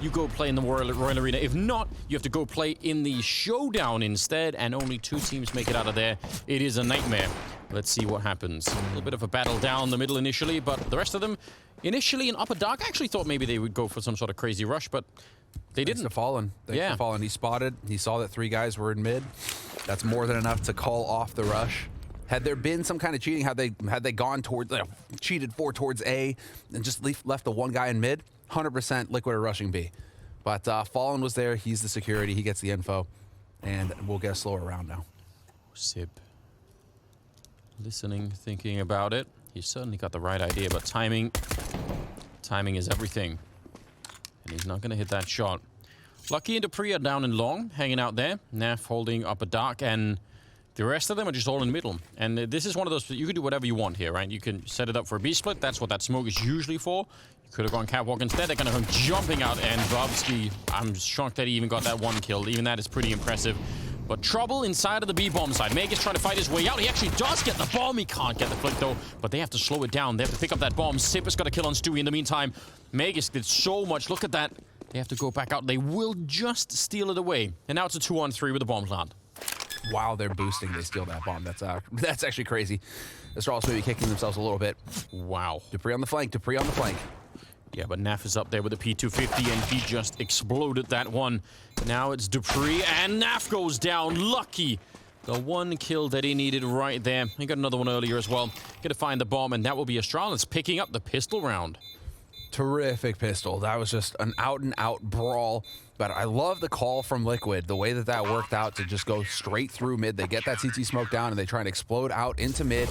you go play in the Royal Arena. If not, you have to go play in the Showdown instead, and only 2 teams make it out of there. It is a nightmare. Let's see what happens. A little bit of a battle down the middle initially, but the rest of them, initially in Upper Dark, I actually thought maybe they would go for some sort of crazy rush, but they didn't. Thanks to Fallen. Thanks to Fallen. He spotted. He saw that 3 guys were in mid. That's more than enough to call off the rush. Had there been some kind of cheating, had they gone towards, cheated 4 towards A and just left the 1 guy in mid, 100% Liquid are rushing B. But Fallen was there. He's the security. He gets the info, and we'll get a slower round now. Sib. Listening, thinking about it. He's certainly got the right idea, but timing is everything. And he's not going to hit that shot. Lucky and Dupree are down in long, hanging out there. Naf holding Upper Dark, and the rest of them are just all in the middle. And this is one of those, you can do whatever you want here, right? You can set it up for a B-split. That's what that smoke is usually for. You could have gone Catwalk instead. They're going to come jumping out, and Bobsky, I'm shocked that he even got that 1 kill. Even that is pretty impressive. But trouble inside of the B-bomb side. Meg is trying to fight his way out. He actually does get the bomb. He can't get the flick, though. But they have to slow it down. They have to pick up that bomb. Sipper's got a kill on Stewie in the meantime. Megas did so much. Look at that. They have to go back out. They will just steal it away. And now it's a 2-on-3 with the bomb plant. While they're boosting, they steal that bomb. That's actually crazy. Astralis maybe kicking themselves a little bit. Wow. Dupree on the flank. Dupree on the flank. Yeah, but Naf is up there with the P250, and he just exploded that one. Now it's Dupree, and Naf goes down. Lucky. The 1 kill that he needed right there. He got another one earlier as well. Gonna find the bomb, and that will be Astralis picking up the pistol round. Terrific pistol. That was just an out-and-out brawl. But I love the call from Liquid, the way that worked out to just go straight through mid. They get that CT smoke down, and they try and explode out into mid,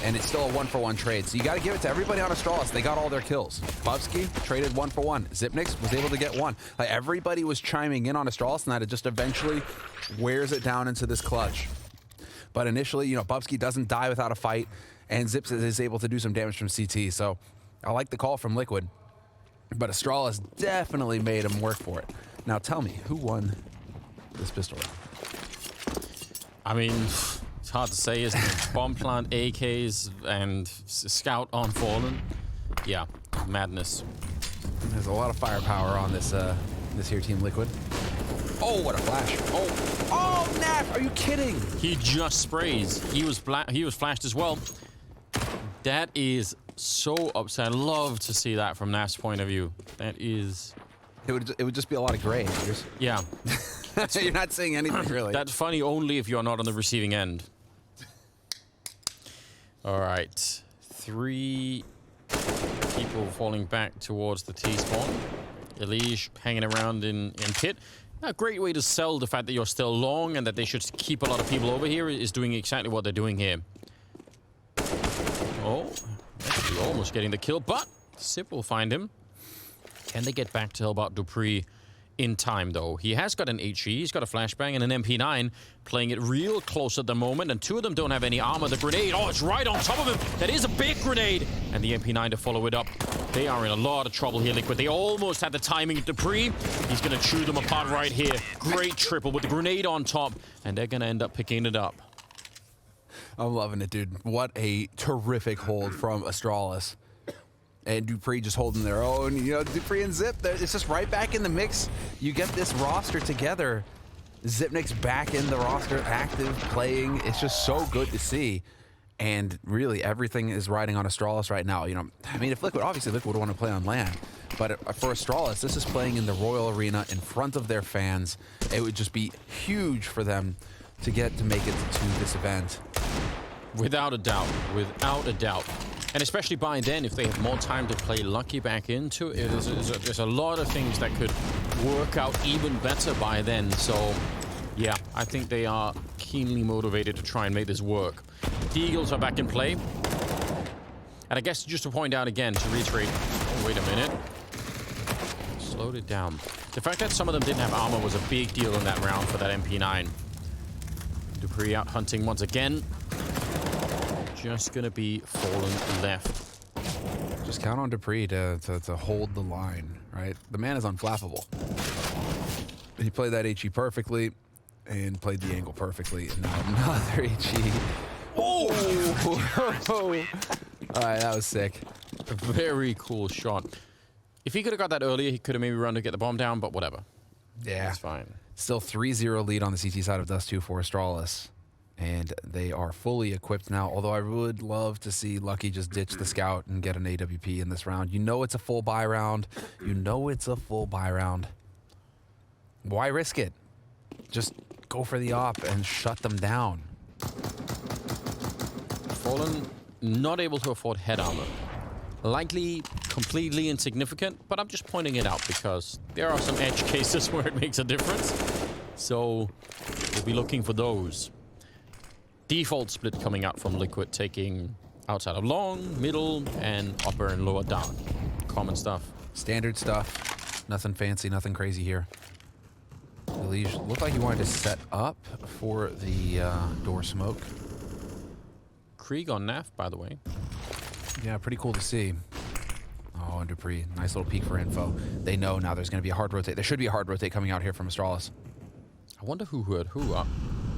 and it's still a 1-for-1 trade. So you got to give it to everybody on Astralis. They got all their kills. Bubsky traded 1-for-1. Zipnix was able to get 1. Like, everybody was chiming in on Astralis, and that it just eventually wears it down into this clutch. But initially, you know, Bubsky doesn't die without a fight, and Zips is able to do some damage from CT. So I like the call from Liquid. But Astralis definitely made him work for it. Now tell me, who won this pistol round? I mean, it's hard to say, isn't it? Bomb plant, AKs, and Scout on Fallen. Yeah, madness. There's a lot of firepower on this this here Team Liquid. Oh, what a flash. Oh, Naf, are you kidding? He just sprays. He was flashed as well. That is so upset. I'd love to see that from Naf's point of view. That is... It would just be a lot of gray. Yeah. You're not saying anything, really. That's funny only if you're not on the receiving end. All right. 3 people falling back towards the T-spawn. Elige hanging around in pit. A great way to sell the fact that you're still long and that they should keep a lot of people over here is doing exactly what they're doing here. Oh, actually almost getting the kill, but Sip will find him. Can they get back to help out Dupree in time, though? He has got an HE, he's got a flashbang and an MP9, playing it real close at the moment, and 2 of them don't have any armor. The grenade, oh, it's right on top of him. That is a big grenade. And the MP9 to follow it up. They are in a lot of trouble here, Liquid. They almost had the timing of Dupree. He's going to chew them apart right here. Great triple with the grenade on top, and they're going to end up picking it up. I'm loving it, dude. What a terrific hold from Astralis. And Dupree just holding their own. You know, Dupree and Zip, it's just right back in the mix. You get this roster together. Zipnik's back in the roster, active, playing. It's just so good to see. And really, everything is riding on Astralis right now. You know, I mean, if Liquid, obviously Liquid would want to play on land. But for Astralis, this is playing in the Royal Arena in front of their fans. It would just be huge for them to get to make it to this event. Without a doubt. Without a doubt. And especially by then, if they have more time to play Lucky back into it, there's a lot of things that could work out even better by then. So, yeah, I think they are keenly motivated to try and make this work. The Eagles are back in play. And I guess just to point out again, to reiterate, oh, wait a minute. Slowed it down. The fact that some of them didn't have armor was a big deal in that round for that MP9. Dupree out hunting once again. Just gonna be Fallen left. Just count on Dupree to hold the line, right? The man is unflappable. He played that HE perfectly and played the angle perfectly. And now another HE. Oh! All right, that was sick. A very cool shot. If he could have got that earlier, he could have maybe run to get the bomb down, but whatever. Yeah. That's fine. Still 3-0 lead on the CT side of Dust 2 for Astralis. And they are fully equipped now, although I would love to see Lucky just ditch the scout and get an AWP in this round. You know it's a full buy round. You know it's a full buy round. Why risk it? Just go for the op and shut them down. Fallen not able to afford head armor. Likely completely insignificant, but I'm just pointing it out because there are some edge cases where it makes a difference. So we'll be looking for those. Default split coming out from Liquid, taking outside of long, middle, and upper and lower down. Common stuff. Standard stuff. Nothing fancy, nothing crazy here. Elige looked like he wanted to set up for the door smoke. Krieg on Naf, by the way. Yeah, pretty cool to see. Oh, and Dupree. Nice little peek for info. They know now there's going to be a hard rotate. There should be a hard rotate coming out here from Astralis. I wonder who heard who up.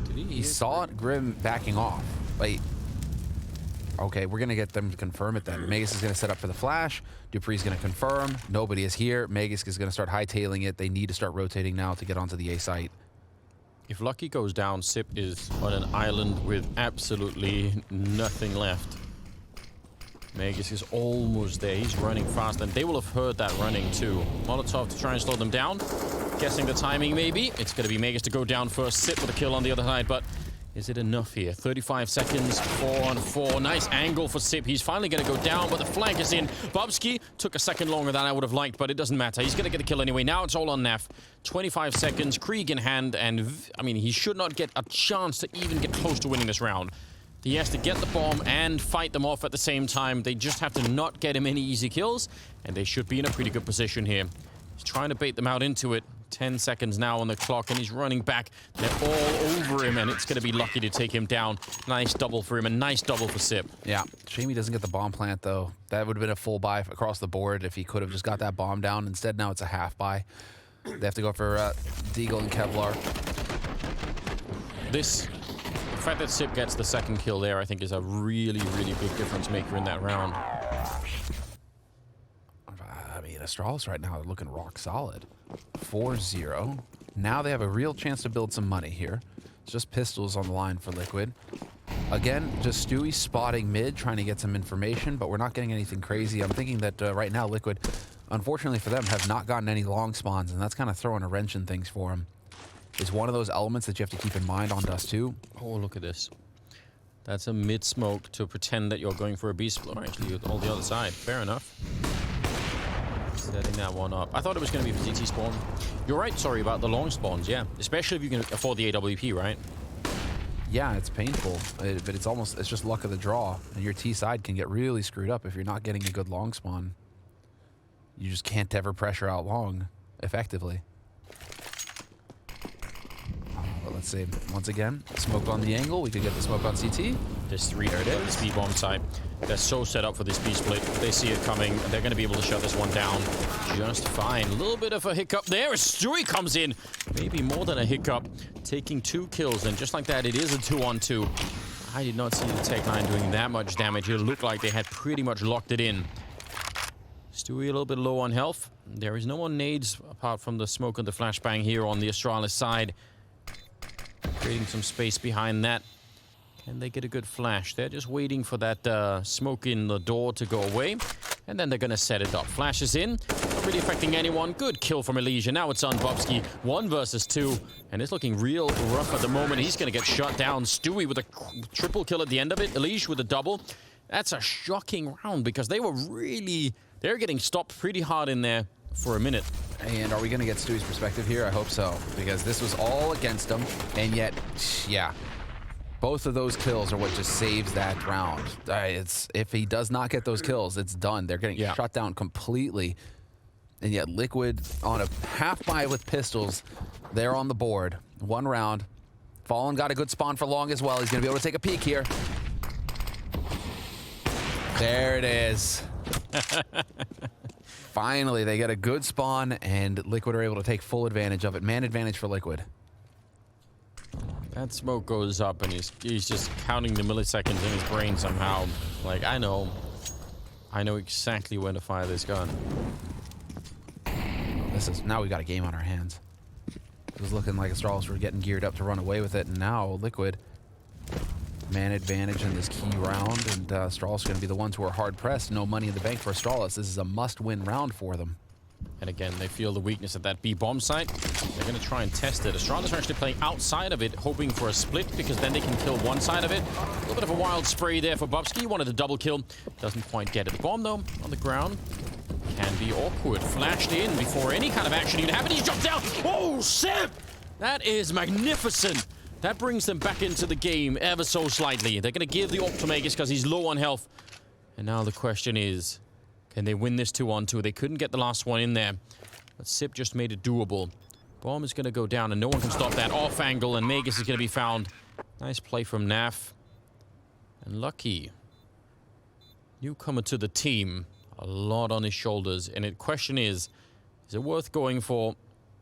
Did He saw it, Grim backing off. Wait. Okay, we're going to get them to confirm it then. Magus is going to set up for the flash. Dupree's going to confirm. Nobody is here. Magus is going to start hightailing it. They need to start rotating now to get onto the A site. If Lucky goes down, Sip is on an island with absolutely nothing left. Magus is almost there. He's running fast, and they will have heard that running too. Molotov to try and slow them down. Guessing the timing, maybe. It's going to be Magus to go down first. Sip with a kill on the other side, but is it enough here? 35 seconds, 4-on-4. Nice angle for Sip. He's finally going to go down, but the flank is in. Bubsky took a second longer than I would have liked, but it doesn't matter. He's going to get a kill anyway. Now it's all on Naf. 25 seconds, Krieg in hand, and I mean, he should not get a chance to even get close to winning this round. He has to get the bomb and fight them off at the same time. They just have to not get him any easy kills, and they should be in a pretty good position here. He's trying to bait them out into it. 10 seconds now on the clock, and he's running back. They're all over him, and it's going to be Lucky to take him down. Nice double for him, a nice double for Sip. Yeah, shame he doesn't get the bomb plant, though. That would have been a full buy across the board if he could have just got that bomb down. Instead, now it's a half buy. They have to go for Deagle and Kevlar. The fact that Sip gets the second kill there, I think, is a really, really big difference maker in that round. I mean, Astralis right now are looking rock solid. 4-0. Now they have a real chance to build some money here. It's just pistols on the line for Liquid. Again, just Stewie spotting mid, trying to get some information, but we're not getting anything crazy. I'm thinking that right now Liquid, unfortunately for them, have not gotten any long spawns, and that's kind of throwing a wrench in things for them. It's one of those elements that you have to keep in mind on Dust 2. Oh, look at this. That's a mid-smoke to pretend that you're going for a B-split. Actually, you're on the other side. Fair enough. Setting that one up. I thought it was going to be for CT spawn. You're right, sorry, about the long spawns, yeah. Especially if you can afford the AWP, right? Yeah, it's painful, but it's just luck of the draw. And your T side can get really screwed up if you're not getting a good long spawn. You just can't ever pressure out long effectively. But let's see. Once again, smoke on the angle. We could get the smoke on CT. There's three there. This B-bomb side. They're so set up for this B-split. They see it coming. They're going to be able to shut this one down just fine. A little bit of a hiccup there as Stewie comes in. Maybe more than a hiccup. Taking 2 kills, and just like that, it is a 2-on-2. I did not see the Tech 9 doing that much damage. It looked like they had pretty much locked it in. Stewie a little bit low on health. There is no more nades apart from the smoke and the flashbang here on the Astralis side. Creating some space behind that. And they get a good flash. They're just waiting for that smoke in the door to go away. And then they're going to set it up. Flashes in. Not really affecting anyone. Good kill from Elysia. Now it's on Bubsky. 1 versus 2. And it's looking real rough at the moment. He's going to get shut down. Stewie with a triple kill at the end of it. Elysia with a double. That's a shocking round because they were really... They're getting stopped pretty hard in there for a minute. And are we going to get Stewie's perspective here? I hope so. Because this was all against him. And yet, yeah... Both of those kills are what just saves that round. If he does not get those kills, it's done. They're getting shut down completely. And yet Liquid on a half buy with pistols, they're on the board. 1 round. Fallen got a good spawn for long as well. He's going to be able to take a peek here. There it is. Finally, they get a good spawn, and Liquid are able to take full advantage of it. Man advantage for Liquid. That smoke goes up, and he's just counting the milliseconds in his brain somehow. Like, I know exactly when to fire this gun. this is now we got a game on our hands. It was looking like Astralis were getting geared up to run away with it, and now Liquid man advantage in this key round, and Astralis going to be the ones who are hard pressed. No money in the bank for Astralis. This is a must-win round for them. And again, they feel the weakness at that B bomb site. They're going to try and test it. Astralis are actually playing outside of it, hoping for a split, because then they can kill one side of it. A little bit of a wild spray there for Bubsky. He wanted a double kill. Doesn't quite get it. The bomb, though, on the ground can be awkward. Flashed in before any kind of action even happened. He's dropped down. Oh, Sip! That is magnificent. That brings them back into the game ever so slightly. They're going to give the AWP to Magus because he's low on health. And now the question is, can they win this 2-on-2? They couldn't get the last one in there, but Sip just made it doable. Bomb is going to go down, and no one can stop that off angle, and Magus is going to be found. Nice play from Naf. And Lucky, newcomer to the team, a lot on his shoulders. And the question is it worth going for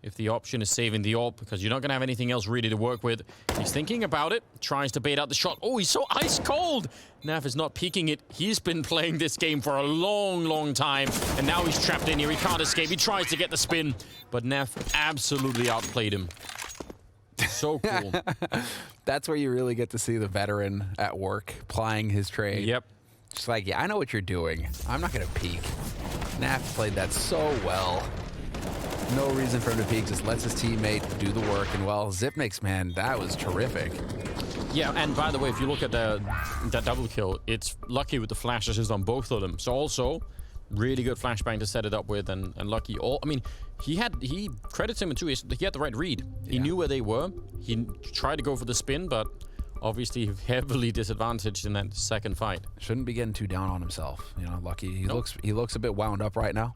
if the option is saving the AWP, because you're not going to have anything else really to work with? He's thinking about it, tries to bait out the shot. Oh, he's so ice cold. Naf is not peeking it. He's been playing this game for a long, long time, and now he's trapped in here. He can't escape. He tries to get the spin, but Naf absolutely outplayed him. So cool. That's where you really get to see the veteran at work, plying his trade. Yep. Just like, yeah, I know what you're doing. I'm not going to peek. Naf played that so well. No reason for him to peek, just lets his teammate do the work. And, well, Zipnix, man, that was terrific. Yeah, and by the way, if you look at that double kill, it's Lucky with the flash assist on both of them. So also, really good flashbang to set it up with, and Lucky. I mean, he credits him too. He had the right read. He knew where they were. He tried to go for the spin, but obviously heavily disadvantaged in that second fight. Shouldn't be getting too down on himself. You know, Lucky. He looks a bit wound up right now.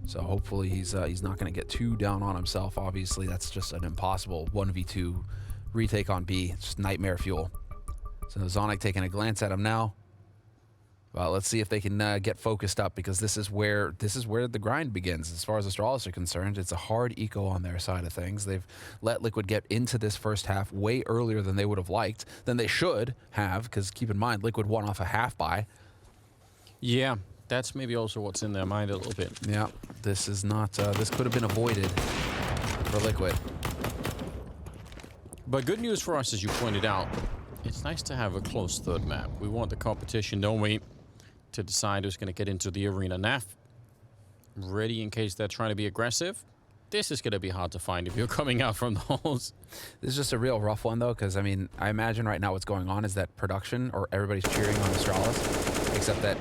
So hopefully he's not going to get too down on himself. Obviously, that's just an impossible 1v2 retake on B. It's just nightmare fuel. So Zonic taking a glance at him now. Well, let's see if they can get focused up, because this is where the grind begins. As far as Astralis are concerned, it's a hard eco on their side of things. They've let Liquid get into this first half way earlier than they would have liked, than they should have, because keep in mind, Liquid won off a half buy. Yeah. That's maybe also what's in their mind a little bit. Yeah, this is not. This could have been avoided for Liquid. But good news for us, as you pointed out, it's nice to have a close third map. We want the competition, don't we, to decide who's going to get into the arena. Naf, ready in case they're trying to be aggressive. This is going to be hard to find if you're coming out from the halls. This is just a real rough one, though, because, I mean, I imagine right now what's going on is that production, or everybody's cheering on Astralis, except that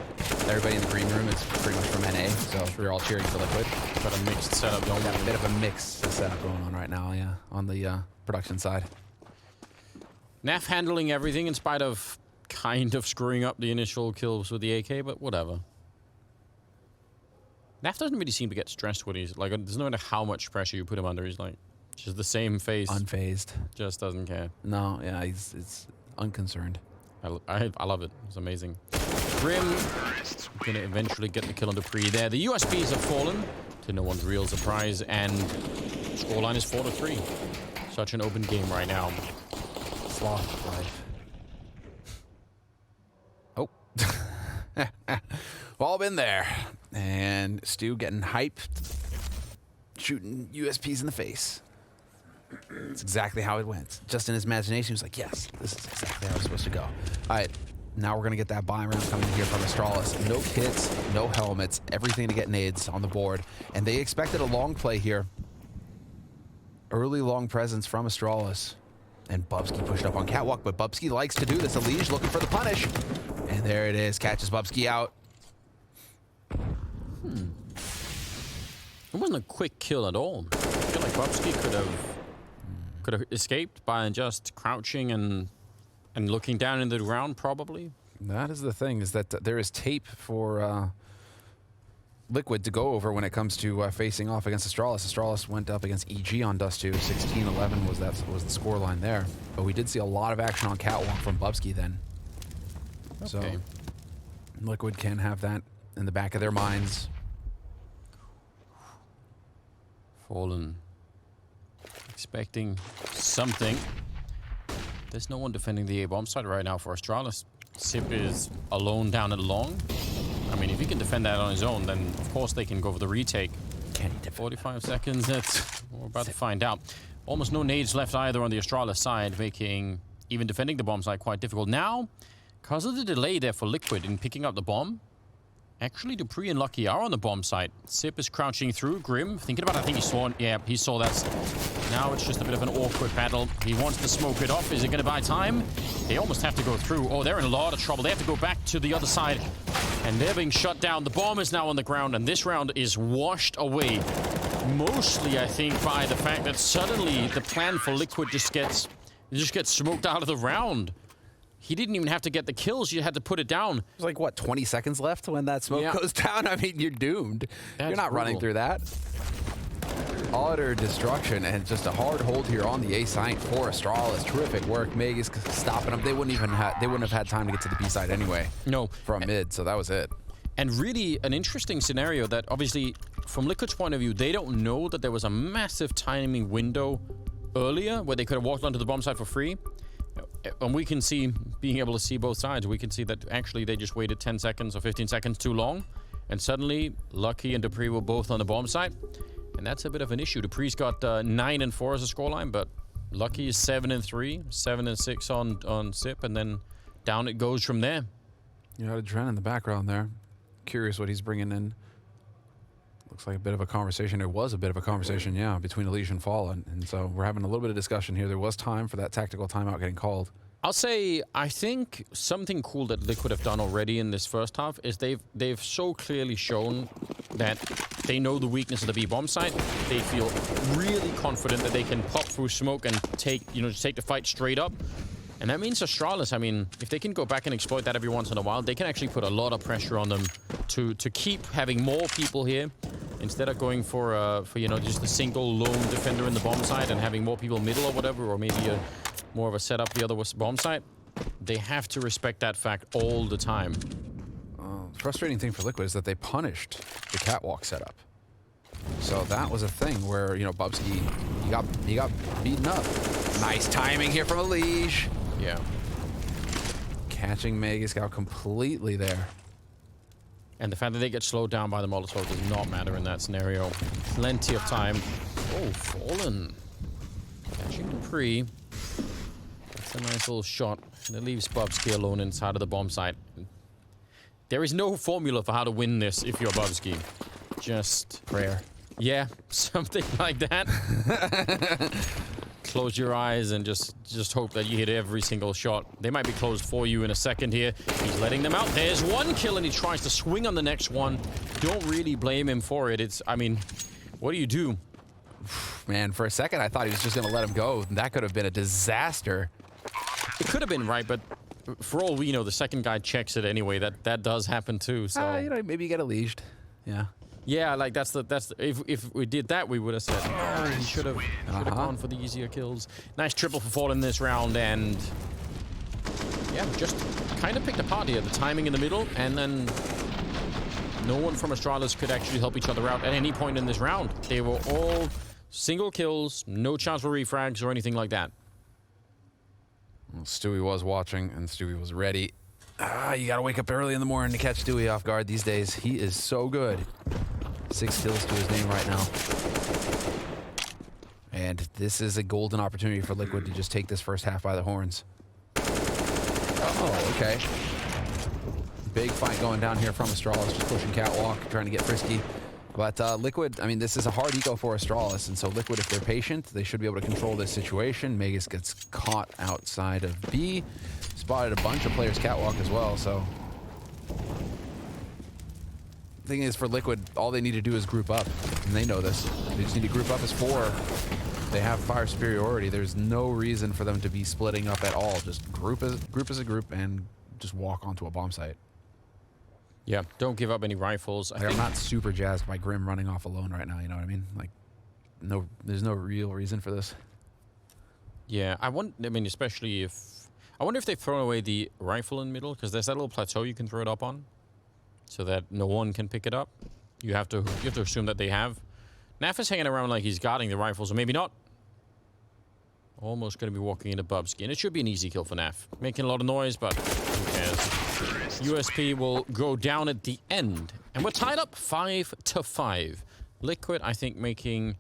everybody in the green room is pretty much from NA, so they're all cheering for Liquid. Got a mixed setup, don't we? A bit of a mixed setup going on right now, yeah, on the production side. Naf handling everything in spite of kind of screwing up the initial kills with the AK, but whatever. Naf doesn't really seem to get stressed when he's like, there's no matter how much pressure you put him under, he's like, just the same face. Unfazed. Just doesn't care. No, yeah, it's unconcerned. I love it. It's amazing. Grim gonna eventually get the kill on Dupree there. The USBs have fallen, to no one's real surprise, and scoreline is 4-3. Such an open game right now. Sloth of life. Oh. We've all been there. And Stu getting hyped, shooting USPs in the face. It's exactly how it went. Just in his imagination, he was like, yes, this is exactly how it's supposed to go. All right, now we're going to get that buy round coming here from Astralis. No kits, no helmets, everything to get nades on the board. And they expected a long play here. Early long presence from Astralis. And Bubsky pushed up on Catwalk, but Bubsky likes to do this. Elige looking for the punish. And there it is, catches Bubsky out. It wasn't a quick kill at all. I feel like Bubsky could have escaped by just crouching and looking down into the ground, probably. That is the thing, is that there is tape for Liquid to go over when it comes to facing off against Astralis. Astralis went up against EG on Dust 2. 16-11 was the score line there. But we did see a lot of action on Catwalk from Bubsky then. Okay. So Liquid can have that in the back of their minds. Fallen. Expecting something. There's no one defending the A-bomb side right now for Astralis. Sip is alone down and long. I mean, if he can defend that on his own, then of course they can go for the retake. Can he defend 45 seconds. That's we're about to find out. Almost no nades left either on the Astralis side, making even defending the bomb site quite difficult. Now, because of the delay there for Liquid in picking up the bomb, actually Dupree and Lucky are on the bomb site. Sip is crouching through. Grim, thinking about it, I think he saw it. Yeah, he saw that. Now it's just a bit of an awkward battle. He wants to smoke it off. Is it going to buy time? They almost have to go through. Oh, they're in a lot of trouble. They have to go back to the other side. And they're being shut down. The bomb is now on the ground, and this round is washed away. Mostly, I think, by the fact that suddenly the plan for Liquid just gets smoked out of the round. He didn't even have to get the kills. You had to put it down. There's like, what, 20 seconds left when that smoke goes down? I mean, you're doomed. That's you're not running through that. Utter destruction and just a hard hold here on the A site for Astralis. Terrific work. Meg is stopping them. They wouldn't have had time to get to the B side anyway. No. From mid, so that was it. And really an interesting scenario that obviously, from Liquid's point of view, they don't know that there was a massive timing window earlier where they could have walked onto the bomb site for free. And we can see, being able to see both sides, we can see that actually they just waited 10 seconds or 15 seconds too long. And suddenly, Lucky and Dupree were both on the bomb site. And that's a bit of an issue. Dupree's got 9 and 4 as a scoreline, but Lucky is 7 and 3, 7 and 6 on Sip, and then down it goes from there. You got a Dren in the background there. Curious what he's bringing in. Looks like a bit of a conversation. It was a bit of a conversation, yeah, between Elise and Fallen. And so we're having a little bit of discussion here. There was time for that tactical timeout getting called. I'll say, I think something cool that Liquid have done already in this first half is they've so clearly shown that they know the weakness of the B bomb site. They feel really confident that they can pop through smoke and take the fight straight up. And that means Astralis, I mean, if they can go back and exploit that every once in a while, they can actually put a lot of pressure on them to keep having more people here instead of going for just a single lone defender in the bomb site and having more people middle or whatever, or maybe more of a setup the other bomb site. They have to respect that fact all the time. The frustrating thing for Liquid is that they punished the catwalk setup. So that was a thing where, Bubsky, he got beaten up. Nice timing here from Elise. Yeah. Catching Magus out completely there. And the fact that they get slowed down by the Molotov does not matter in that scenario. Plenty of time. Oh, Fallen. Catching Dupree. That's a nice little shot. And it leaves Bubsky alone inside of the bomb site. There is no formula for how to win this if you're Bubsky. Just prayer. Yeah, something like that. Close your eyes and just hope that you hit every single shot. They might be closed for you in a second here. He's letting them out. There's one kill and he tries to swing on the next one. Don't really blame him for it. I mean, what do you do? Man, for a second I thought he was just going to let him go. That could have been a disaster. It could have been, right, but for all we know, the second guy checks it anyway. That does happen too. So maybe you get leashed. Yeah. Yeah, like that's the if we did that, we would have said, oh, he should have gone for the easier kills. Nice triple for Fallen this round, and yeah, just kind of picked apart here. The timing in the middle, and then no one from Astralis could actually help each other out at any point in this round. They were all single kills, no chance for refrags or anything like that. Well, Stewie was watching, and Stewie was ready. You gotta wake up early in the morning to catch Stewie off guard these days. He is so good. 6 kills to his name right now. And this is a golden opportunity for Liquid to just take this first half by the horns. Oh, okay. Big fight going down here from Astralis, just pushing catwalk, trying to get frisky. But Liquid, I mean, this is a hard eco for Astralis, and so Liquid, if they're patient, they should be able to control this situation. Magus gets caught outside of B. Spotted a bunch of players catwalk as well, so... The thing is, for Liquid, all they need to do is group up, and they know this. They just need to group up as 4. They have fire superiority. There's no reason for them to be splitting up at all. Just group as a group and just walk onto a bomb site. Yeah, don't give up any rifles. I'm not super jazzed by Grim running off alone right now, you know what I mean? Like, no, there's no real reason for this. Yeah, I mean, especially if... I wonder if they've thrown away the rifle in the middle, because there's that little plateau you can throw it up on, so that no one can pick it up. You have to assume that they have. Naf is hanging around like he's guarding the rifles, or maybe not. Almost going to be walking into Bubsky, and it should be an easy kill for Naf. Making a lot of noise, but who cares? USP will go down at the end, and we're tied up 5-5. Liquid, I think, making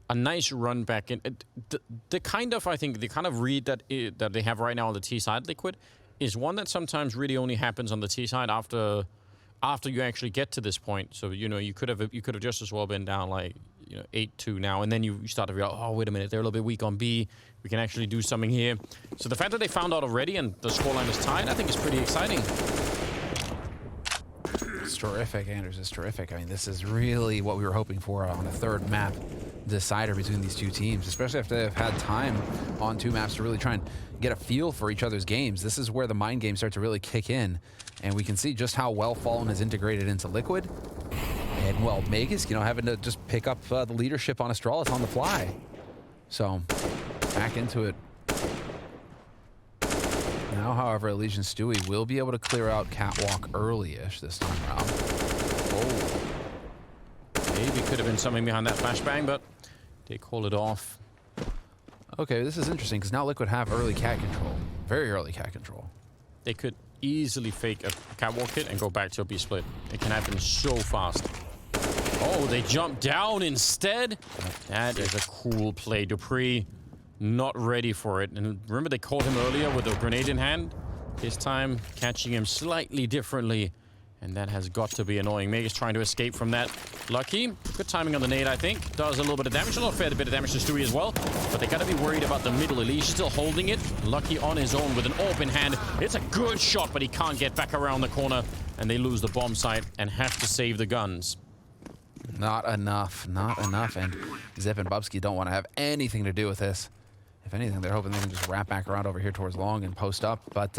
a nice run back in. The kind of read that that they have right now on the T side, Liquid, is one that sometimes really only happens on the T side after you actually get to this point. So you could have just as well been down like 8-2 now, and then you start to realize, oh wait a minute, they're a little bit weak on B. We can actually do something here. So the fact that they found out already and the scoreline is tied, I think is pretty exciting. It's terrific, Anders. It's terrific. I mean, this is really what we were hoping for on a third map decider between these two teams, especially after they've had time on two maps to really try and get a feel for each other's games. This is where the mind games start to really kick in, and we can see just how well Fallen is integrated into Liquid. And, well, Magus, having to just pick up the leadership on Astralis on the fly. So, back into it. Now, however, Elysian Stewie will be able to clear out Catwalk early-ish this time around. Oh. Maybe could have been something behind that flashbang, but they call it off. Okay, this is interesting, because now Liquid have early cat control. Very early cat control. They could easily fake a Catwalk hit and go back to a B split. It can happen so fast. Oh, they jump down instead? That is a cool play. Dupree not ready for it. And remember they caught him earlier with a grenade in hand? This time, catching him slightly differently. And that has got to be annoying. Meg is trying to escape from that. Lucky. Good timing on the nade, I think. Does a little bit of damage. A fair bit of damage to Stewie as well. But they got to be worried about the middle. Elise still holding it. Lucky on his own with an AWP in hand. It's a good shot, but he can't get back around the corner. And they lose the bomb site and have to save the guns. Not enough. Not enough. And Zip and Bubsky don't want to have anything to do with this. If anything, they're hoping they can just wrap back around over here towards long and post up. But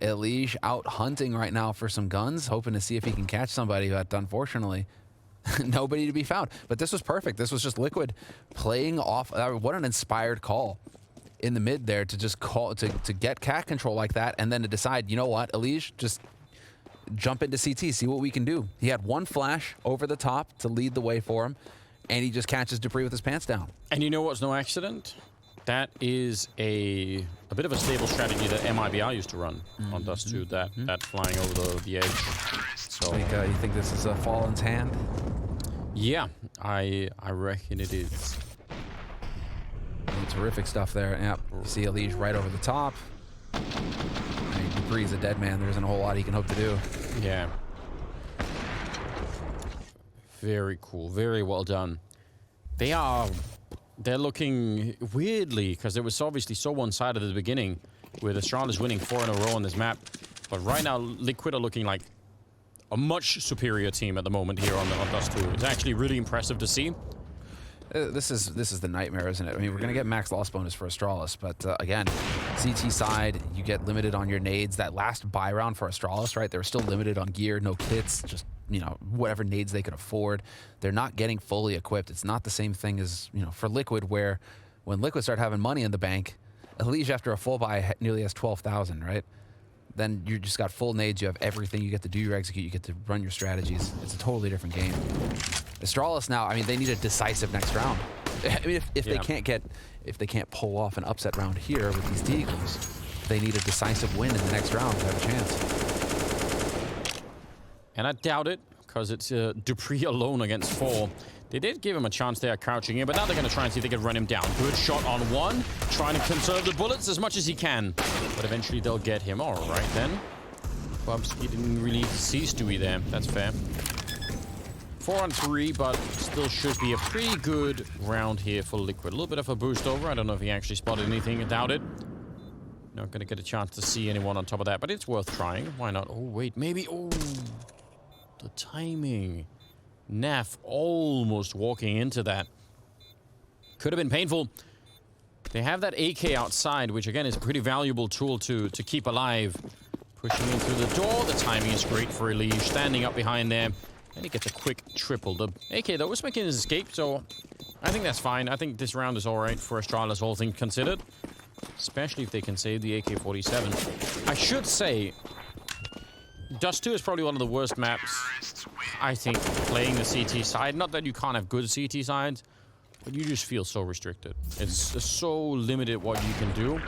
Elige out hunting right now for some guns, hoping to see if he can catch somebody. But unfortunately, nobody to be found. But this was perfect. This was just Liquid playing off. What an inspired call in the mid there to just call to get cat control like that, and then to decide, you know what, Elige, just jump into CT, see what we can do. He had one flash over the top to lead the way for him, and he just catches Dupree with his pants down. And you know what's no accident? That is a bit of a stable strategy that MIBR used to run on Dust 2, that flying over the edge. So You think this is a Fallen's hand? Yeah, I reckon it is. Terrific stuff there. Yep. You see Elige right over the top. I mean, Dupree's a dead man. There isn't a whole lot he can hope to do. Yeah. Very cool. Very well done. They're looking weirdly, because it was obviously so one-sided at the beginning, with Astralis winning 4 in a row on this map. But right now, Liquid are looking like a much superior team at the moment here on Dust 2. It's actually really impressive to see. This is the nightmare, isn't it? I mean, we're going to get max loss bonus for Astralis, but again, CT side, you get limited on your nades. That last buy round for Astralis, right? They were still limited on gear, no kits, just, whatever nades they could afford. They're not getting fully equipped. It's not the same thing as, for Liquid, where when Liquid start having money in the bank, Elige after a full buy nearly has 12,000, right? Then you just got full nades, you have everything, you get to do your execute, you get to run your strategies. It's a totally different game. Astralis now, I mean, they need a decisive next round. I mean, if they can't pull off an upset round here with these Deagles, they need a decisive win in the next round to have a chance. And I doubt it, because it's Dupree alone against 4. They did give him a chance there crouching in, but now they're going to try and see if they can run him down. Good shot on 1, trying to conserve the bullets as much as he can. But eventually they'll get him. All right, then. Bubsky didn't really see Stewie there. That's fair. 4 on 3, but still should be a pretty good round here for Liquid. A little bit of a boost over. I don't know if he actually spotted anything. I doubt it. Not going to get a chance to see anyone on top of that, but it's worth trying. Why not? Oh, wait, maybe. Oh, the timing. Naf almost walking into that. Could have been painful. They have that AK outside, which again is a pretty valuable tool to keep alive. Pushing in through the door. The timing is great for Elige. Standing up behind there. And he gets a quick triple. The AK, though, was making his escape, so I think that's fine. I think this round is all right for Astralis, all things considered. Especially if they can save the AK-47. I should say, Dust 2 is probably one of the worst maps, I think, playing the CT side. Not that you can't have good CT sides, but you just feel so restricted. It's so limited what you can do.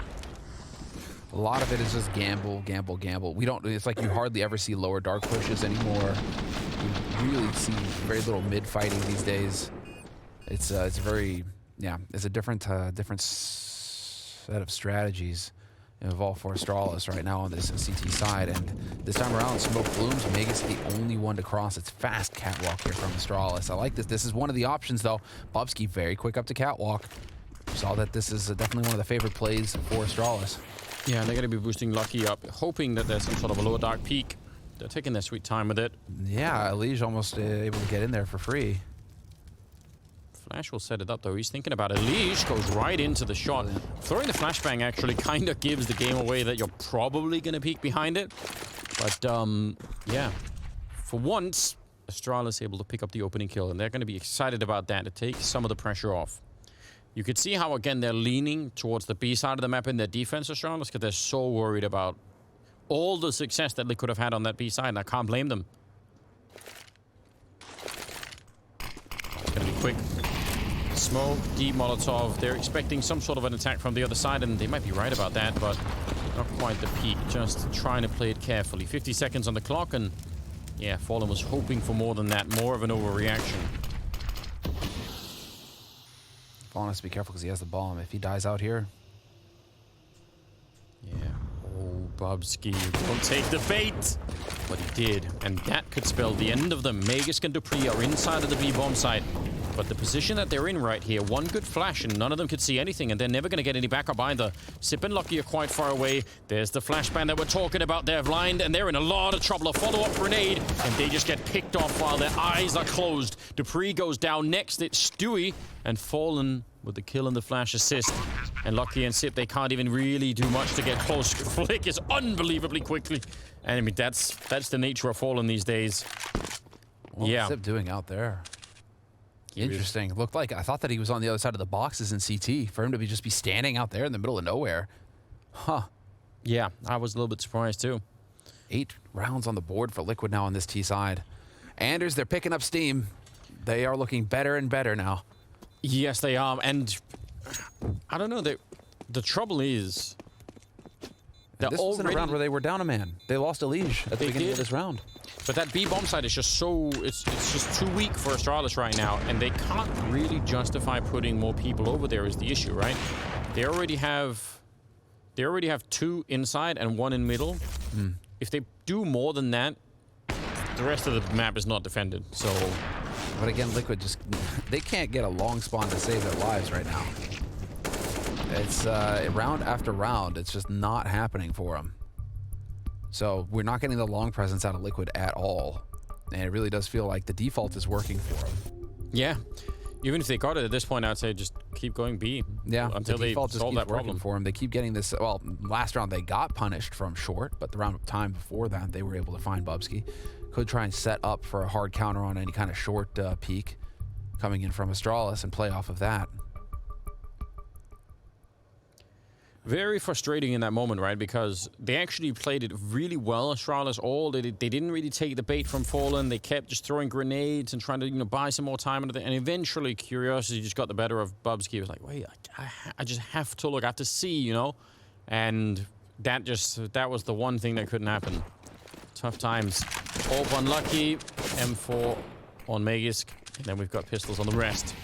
A lot of it is just gamble, gamble, gamble. It's like you hardly ever see lower dark pushes anymore. You really see very little mid fighting these days. It's very, yeah, it's a different set of strategies involved for Astralis right now on this CT side. And this time around, Smoke Blooms, Megas the only one to cross. It's fast catwalk here from Astralis. I like this. This is one of the options, though. Bubsky very quick up to catwalk. Saw that this is definitely one of the favorite plays for Astralis. Yeah, and they're going to be boosting Lucky up, hoping that there's some sort of a lower dark peak. They're taking their sweet time with it. Yeah, Elige almost able to get in there for free. Flash will set it up, though. He's thinking about it. Elige goes right into the shot. Throwing the flashbang actually kind of gives the game away that you're probably going to peek behind it. But, yeah. For once, Astralis able to pick up the opening kill, and they're going to be excited about that to take some of the pressure off. You could see how, again, they're leaning towards the B side of the map in their defense, Astralis, because they're so worried about all the success that they could have had on that B side, and I can't blame them. It's going to be quick. Smoke, deep Molotov. They're expecting some sort of an attack from the other side, and they might be right about that, but not quite the peak. Just trying to play it carefully. 50 seconds on the clock, and yeah, Fallen was hoping for more than that. More of an overreaction. Fallen has to be careful because he has the bomb. If he dies out here... Yeah. Oh, Bubsky, don't take the bait! But he did, and that could spell the end of them. Magisk and Dupree are inside of the B-bomb site. But the position that they're in right here, one good flash and none of them could see anything, and they're never going to get any backup either. Sip and Lucky are quite far away. There's the flashbang that we're talking about. They're blind, and they're in a lot of trouble. A follow-up grenade, and they just get picked off while their eyes are closed. Dupree goes down next. It's Stewie, and Fallen with the kill and the flash assist. And Lucky and Sip, they can't even really do much to get close. Flick is unbelievably quickly. And I mean, that's the nature of Fallen these days. What yeah. was Sip doing out there? Interesting. Looked like, I thought that he was on the other side of the boxes in CT. For him to just be standing out there in the middle of nowhere. Huh. Yeah, I was a little bit surprised too. 8 rounds on the board for Liquid now on this T side. Anders, they're picking up steam. They are looking better and better now. Yes, they are. And I don't know, the trouble is... This was in a round where they were down a man. They lost Elige at the beginning of this round. But that B-bomb side is just so... It's just too weak for Astralis right now, and they can't really justify putting more people over there is the issue, right? They already have 2 inside and 1 in middle. If they do more than that, the rest of the map is not defended, so... But again, Liquid just... They can't get a long spawn to save their lives right now. It's round after round, it's just not happening for them. So we're not getting the long presence out of Liquid at all. And it really does feel like the default is working for them. Yeah. Even if they got it at this point, I'd say just keep going B. Yeah, until the they default just solve keeps that problem for them. They keep getting this... Well, last round they got punished from short, but the round of time before that, they were able to find Bubsky. Could try and set up for a hard counter on any kind of short peak coming in from Astralis and play off of that. Very frustrating in that moment, right? Because they actually played it really well, Astralis. They didn't really take the bait from Fallen. They kept just throwing grenades and trying to, buy some more time into it. And eventually, curiosity just got the better of Bubsky. He was like, wait, I just have to look. I have to see, And that was the one thing that couldn't happen. Tough times. Orb on Lucky, M4 on Magisk, and then we've got pistols on the rest.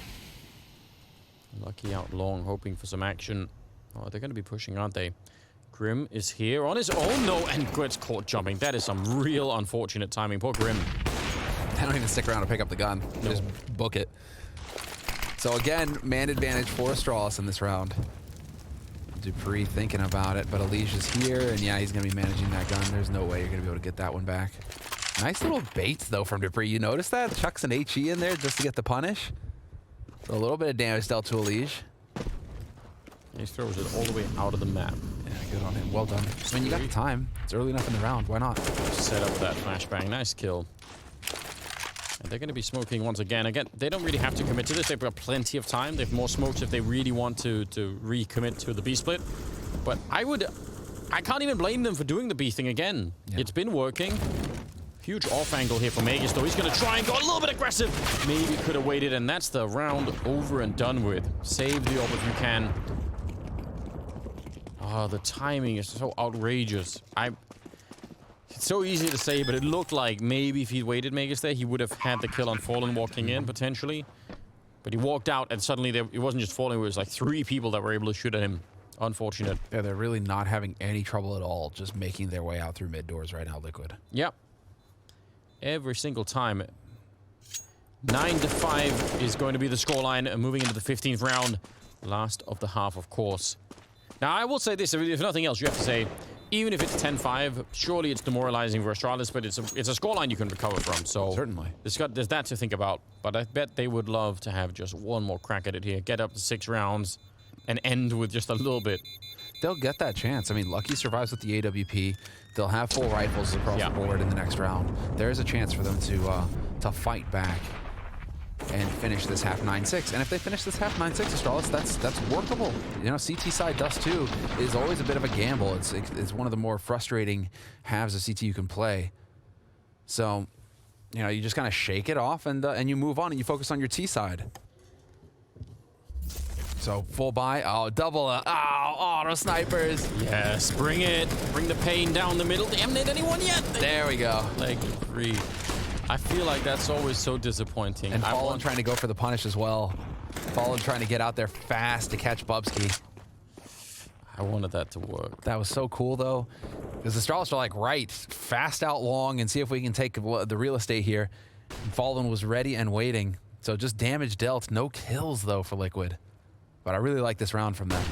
Lucky out long, hoping for some action. Oh, they're going to be pushing, aren't they? Grim is here on his own. No, and gets caught jumping. That is some real unfortunate timing. Poor Grim. They don't even stick around to pick up the gun. They just book it. So again, man advantage for Astralis in this round. Dupree thinking about it, but Elige is here, and yeah, he's going to be managing that gun. There's no way you're going to be able to get that one back. Nice little bait, though, from Dupree. You notice that? Chucks an HE in there just to get the punish. So a little bit of damage dealt to Elige. He throws it all the way out of the map. Yeah, good on him. Well done. I mean, you got the time. It's early enough in the round. Why not? Set up that flashbang. Nice kill. And they're going to be smoking once again. Again, they don't really have to commit to this. They've got plenty of time. They have more smokes if they really want to recommit to the B split. But I can't even blame them for doing the B thing again. Yeah. It's been working. Huge off angle here for Magisk, though. He's going to try and go a little bit aggressive. Maybe could have waited, and that's the round over and done with. Save the orb if you can. Oh, the timing is so outrageous. It's so easy to say, but it looked like maybe if he'd waited Magus there, he would have had the kill on Fallen walking in, potentially. But he walked out, and suddenly it wasn't just Fallen, it was like 3 people that were able to shoot at him. Unfortunate. Yeah, they're really not having any trouble at all, just making their way out through mid doors right now, Liquid. Yep. Every single time. 9-5 is going to be the scoreline, moving into the 15th round. Last of the half, of course. Now, I will say this, if nothing else, you have to say, even if it's 10-5, surely it's demoralizing for Astralis, but it's a scoreline you can recover from. So certainly. There's that to think about. But I bet they would love to have just one more crack at it here. Get up to 6 rounds and end with just a little bit. They'll get that chance. I mean, Lucky survives with the AWP. They'll have full rifles across the board in the next round. There's a chance for them to fight back and finish this half 9-6. And if they finish this half 9-6, Astralis, that's workable. You know, CT side Dust 2 is always a bit of a gamble. It's one of the more frustrating halves of CT you can play. So, you know, you just kind of shake it off and you move on and you focus on your T side. So full buy. Oh, double. Auto snipers. Yes, bring it. Bring the pain down the middle. They haven't hit anyone yet. There we go. Like 3. I feel like that's always so disappointing. And Fallen trying to go for the punish as well. Fallen trying to get out there fast to catch Bubsky. I wanted that to work. That was so cool, though. Because the Astralis are like, right, fast out long and see if we can take the real estate here. And Fallen was ready and waiting. So just damage dealt. No kills, though, for Liquid. But I really like this round from them.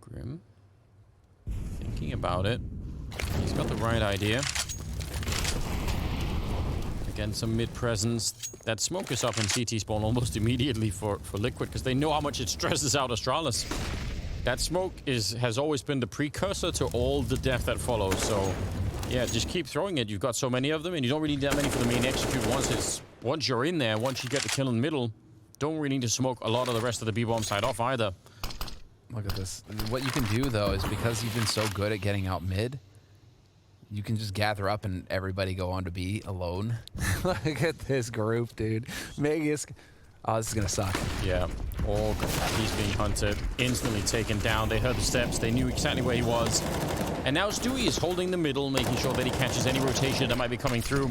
Grim. Thinking about it. He's got the right idea. Again, some mid-presence. That smoke is up in CT spawn almost immediately for Liquid, because they know how much it stresses out Astralis. That smoke has always been the precursor to all the death that follows. So, yeah, just keep throwing it. You've got so many of them, and you don't really need that many for the main execute. Once you're in there, once you get the kill in the middle, don't really need to smoke a lot of the rest of the B-bomb side off either. Look at this. What you can do, though, is because you've been so good at getting out mid, you can just gather up and everybody go on to B alone. Look at this group, dude. Magus. Oh, this is going to suck. Yeah. Oh, God. He's being hunted. Instantly taken down. They heard the steps. They knew exactly where he was. And now Stewie is holding the middle, making sure that he catches any rotation that might be coming through.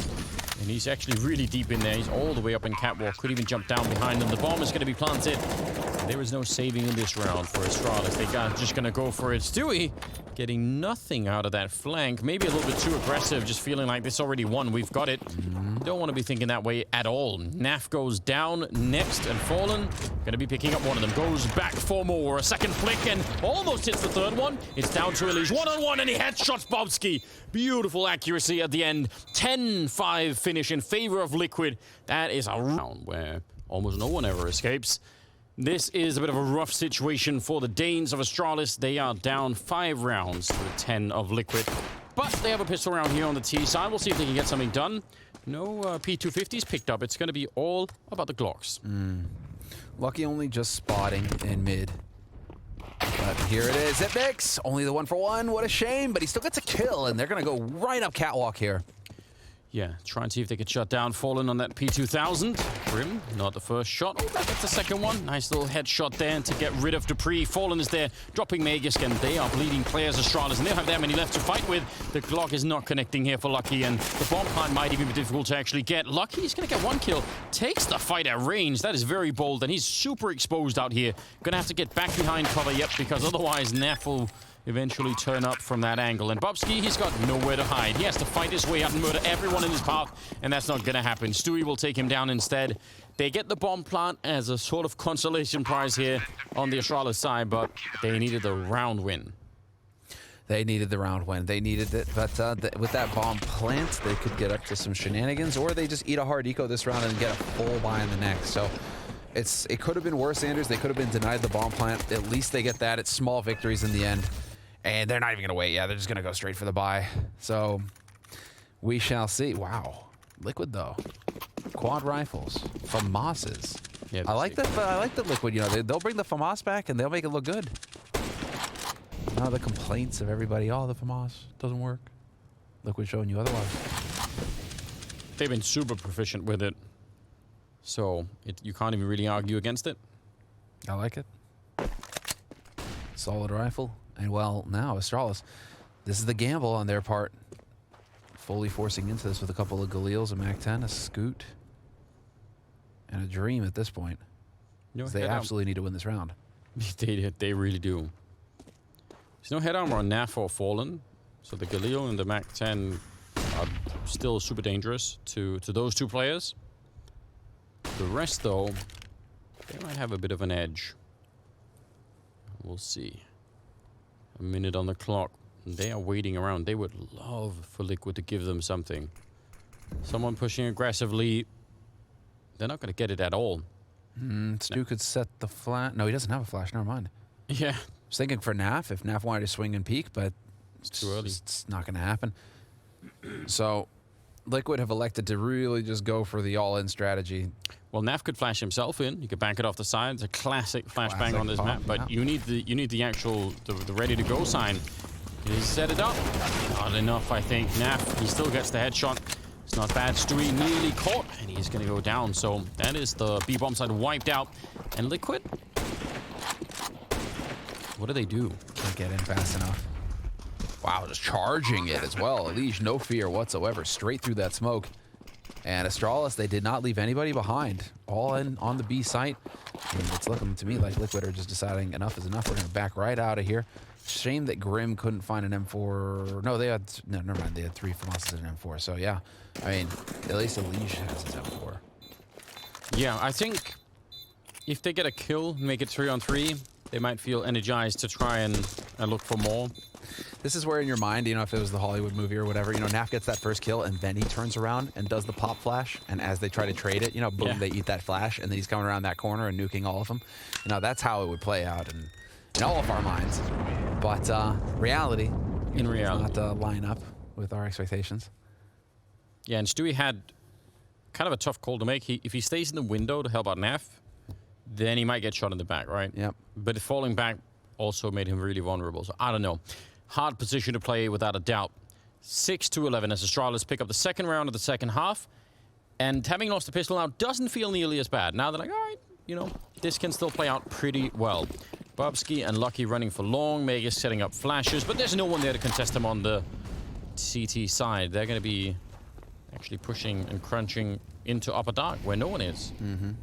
And he's actually really deep in there. He's all the way up in catwalk. Could even jump down behind him. The bomb is going to be planted. There is no saving in this round for Astralis. They got just going to go for it. Stewie getting nothing out of that flank. Maybe a little bit too aggressive, just feeling like this already won. We've got it. Don't want to be thinking that way at all. Naf goes down next, and Fallen going to be picking up one of them. Goes back for more. A second flick and almost hits the third one. It's down to Elise. 1-on-1, and he headshots Bobsky. Beautiful accuracy at the end. 10-5 finish in favor of Liquid. That is a round where almost no one ever escapes. This is a bit of a rough situation for the Danes of Astralis. They are down 5 rounds to the 10 of Liquid. But they have a pistol round here on the T side. We'll see if they can get something done. No P250s picked up. It's going to be all about the Glocks. Lucky only just spotting in mid. But here it is. Zipmix. Only the 1-for-1. What a shame. But he still gets a kill. And they're going to go right up catwalk here. Yeah, try and see if they could shut down Fallen on that P2000. Grim, not the first shot. Oh, that's the second one. Nice little headshot there to get rid of Dupree. Fallen is there, dropping Magus, and they are bleeding players, Astralis, and they don't have that many left to fight with. The Glock is not connecting here for Lucky, and the bomb plant might even be difficult to actually get. Lucky is going to get 1 kill. Takes the fight at range. That is very bold, and he's super exposed out here. Going to have to get back behind cover, yep, because otherwise Naf will eventually turn up from that angle. And Bobsky, he's got nowhere to hide. He has to fight his way out and murder everyone in his path, and that's not going to happen. Stewie will take him down instead. They get the bomb plant as a sort of consolation prize here on the Astralis side, but they needed the round win. They needed the round win. They needed it, but with that bomb plant, they could get up to some shenanigans, or they just eat a hard eco this round and get a full buy in the next. So it could have been worse, Anders. They could have been denied the bomb plant. At least they get that. It's small victories in the end. And they're not even going to wait. Yeah, they're just going to go straight for the buy. So we shall see. Wow. Liquid, though. Quad rifles. FAMASes. Yeah, I like the Liquid. You know, they'll bring the FAMAS back, and they'll make it look good. Now the complaints of everybody, oh, the FAMAS doesn't work. Liquid showing you otherwise. They've been super proficient with it. So you can't even really argue against it. I like it. Solid rifle. And well, now Astralis, this is the gamble on their part. Fully forcing into this with a couple of Galils, a MAC-10, a Scoot, and a Dream at this point. They absolutely need to win this round. They really do. There's no head armor on NAF or Fallen, so the Galil and the MAC-10 are still super dangerous to those two players. The rest, though, they might have a bit of an edge. We'll see. A minute on the clock. They are waiting around. They would love for Liquid to give them something. Someone pushing aggressively. They're not going to get it at all. Stu could set the flash. No, he doesn't have a flash. Never mind. Yeah. I was thinking for NAF, if NAF wanted to swing and peek, but it's too early. It's not going to happen. So Liquid have elected to really just go for the all-in strategy. Well, NAF could flash himself in. You could bank it off the side. It's a classic flashbang on this map, but you need the actual the ready-to-go sign. He set it up. Not enough, I think. NAF, he still gets the headshot. It's not bad. Stewie nearly caught, and he's going to go down. So that is the B-bomb side wiped out. And Liquid, what do they do? Can't get in fast enough. Wow, just charging it as well. Elige, no fear whatsoever. Straight through that smoke. And Astralis, they did not leave anybody behind. All in on the B site. And it's looking to me like Liquid are just deciding enough is enough. We're going to back right out of here. Shame that Grim couldn't find an M4. No, they had... No, never mind. They had 3 FAMASas and an M4. So, yeah. I mean, at least Elige has his M4. Yeah, I think if they get a kill, make it 3-on-3, they might feel energized to try and look for more. This is where in your mind, you know, if it was the Hollywood movie or whatever, you know, NAF gets that first kill and then he turns around and does the pop flash. And as they try to trade it, you know, boom, they eat that flash. And then he's coming around that corner and nuking all of them. You know, that's how it would play out in all of our minds. But reality, in reality, does not line up with our expectations. Yeah, and Stewie had kind of a tough call to make. If he stays in the window to help out NAF, then he might get shot in the back, right? Yep. But falling back also made him really vulnerable. So I don't know. Hard position to play without a doubt. 6-11 as Astralis pick up the second round of the second half. And having lost the pistol now doesn't feel nearly as bad. Now they're like, all right, you know, this can still play out pretty well. Bubsky and Lucky running for long. Megas setting up flashes, but there's no one there to contest them on the CT side. They're going to be actually pushing and crunching into upper dark where no one is.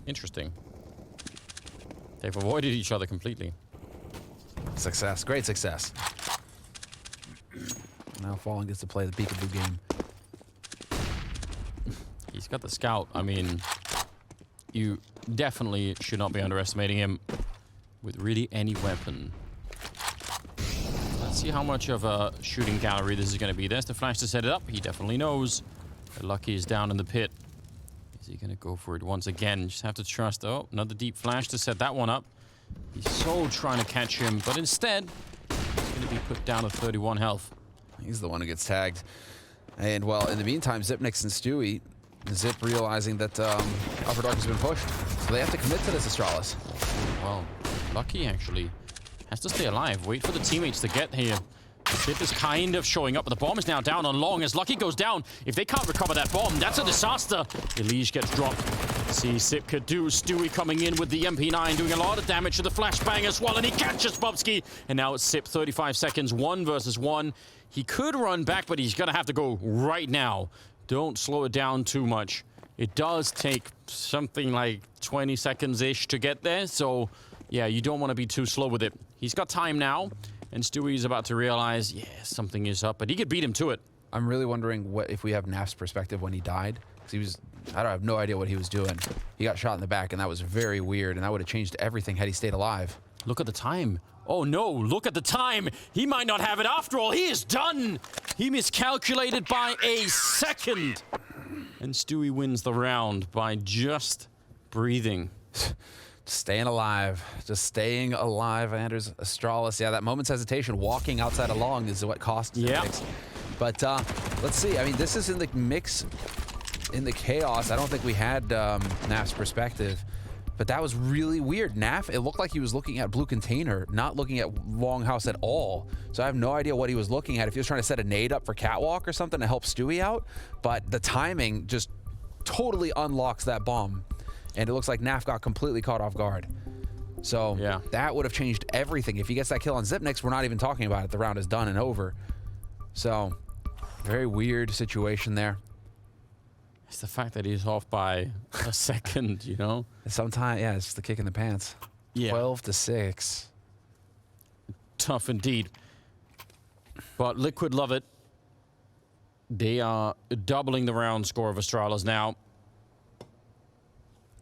Interesting. They've avoided each other completely. Success. Great success. Now Fallen gets to play the peekaboo game. He's got the scout. I mean, you definitely should not be underestimating him with really any weapon. Let's see how much of a shooting gallery this is going to be. There's the flash to set it up. He definitely knows. Lucky is down in the pit. Is he going to go for it once again? Just have to trust. Oh, another deep flash to set that one up. He's so trying to catch him, but instead, he's going to be put down to 31 health. He's the one who gets tagged. And, well, in the meantime, Zipnix and Stewie, Zip realizing that Upper Dark has been pushed. So they have to commit to this Astralis. Well, Lucky actually has to stay alive. Wait for the teammates to get here. Zip is kind of showing up, but the bomb is now down on long as Lucky goes down. If they can't recover that bomb, that's a disaster. Elige gets dropped. See Zip could do. Stewie coming in with the MP9, doing a lot of damage to the flashbang as well, and he catches Bubsky. And now it's Zip, 35 seconds, 1 versus 1. He could run back, but he's gonna have to go right now. Don't slow it down too much. It does take something like 20 seconds-ish to get there, so yeah, you don't want to be too slow with it. He's got time now. And Stewie's about to realize, yeah, something is up, but he could beat him to it. I'm really wondering what if we have NAF's perspective when he died. Because he was, I have no idea what he was doing. He got shot in the back, and that was very weird, and that would have changed everything had he stayed alive. Look at the time. Oh, no, look at the time. He might not have it after all. He is done. He miscalculated by a second. And Stewie wins the round by just breathing. Staying alive. Just staying alive, Anders. Astralis. Yeah, that moment's hesitation. Walking outside of long is what cost. Yeah. But let's see. I mean, this is in the mix, in the chaos. I don't think we had NAF's perspective. But that was really weird. NAF, it looked like he was looking at blue container, not looking at Longhouse at all. So I have no idea what he was looking at. If he was trying to set a nade up for Catwalk or something to help Stewie out. But the timing just totally unlocks that bomb. And it looks like NAF got completely caught off guard. So yeah, that would have changed everything. If he gets that kill on Zipnix, we're not even talking about it. The round is done and over. So, very weird situation there. It's the fact that he's off by a second, you know? Sometimes, yeah, it's the kick in the pants. Yeah. 12-6. Tough indeed. But Liquid love it. They are doubling the round score of Astralis now.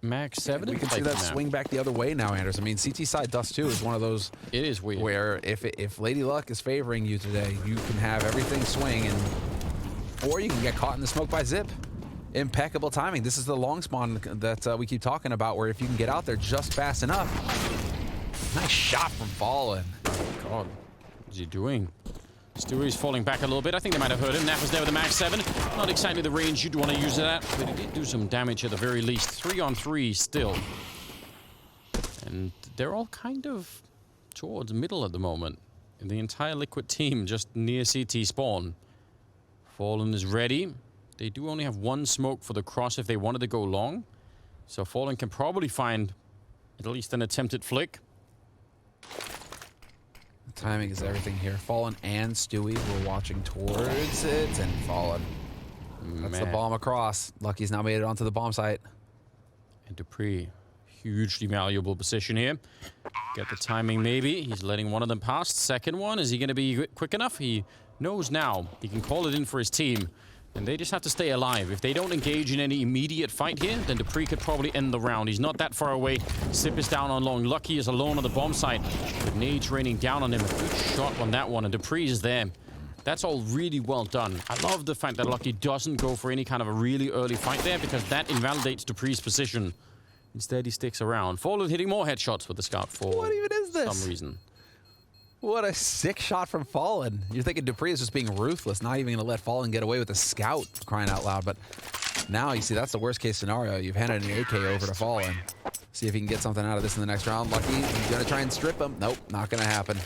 Max 7. We can see that swing back the other way now, Anders. I mean, CT side Dust 2 is one of those. It is weird. Where if Lady Luck is favoring you today, you can have everything swing, or you can get caught in the smoke by Zip. Impeccable timing. This is the long spawn that we keep talking about, where if you can get out there just fast enough. Nice shot from Fallen. God, what's he doing? Stewie's falling back a little bit. I think they might have hurt him. Nap was there with the Max 7. Not exactly the range you'd want to use it at, but he did do some damage at the very least. 3-on-3 still. And they're all kind of towards middle at the moment. And the entire Liquid team just near CT spawn. Fallen is ready. They do only have one smoke for the cross if they wanted to go long. So Fallen can probably find at least an attempted flick. Timing is everything here. Fallen and Stewie were watching towards it, and Fallen. That's the bomb across. Lucky's now made it onto the bomb site. And Dupree, hugely valuable position here. Get the timing maybe. He's letting one of them pass. Second one, is he going to be quick enough? He knows now. He can call it in for his team. And they just have to stay alive. If they don't engage in any immediate fight here, then Dupree could probably end the round. He's not that far away. Sip is down on long. Lucky is alone on the bomb site. With nades raining down on him. A good shot on that one, and Dupree is there. That's all really well done. I love the fact that Lucky doesn't go for any kind of a really early fight there, because that invalidates Dupree's position. Instead, he sticks around. Fallen hitting more headshots with the scout for what even is this? Some reason. What a sick shot from Fallen. You're thinking Dupree is just being ruthless, not even going to let Fallen get away with a scout, crying out loud. But now, you see, that's the worst case scenario. You've handed an AK over to Fallen. See if he can get something out of this in the next round. Lucky, he's going to try and strip him. Nope, not going to happen.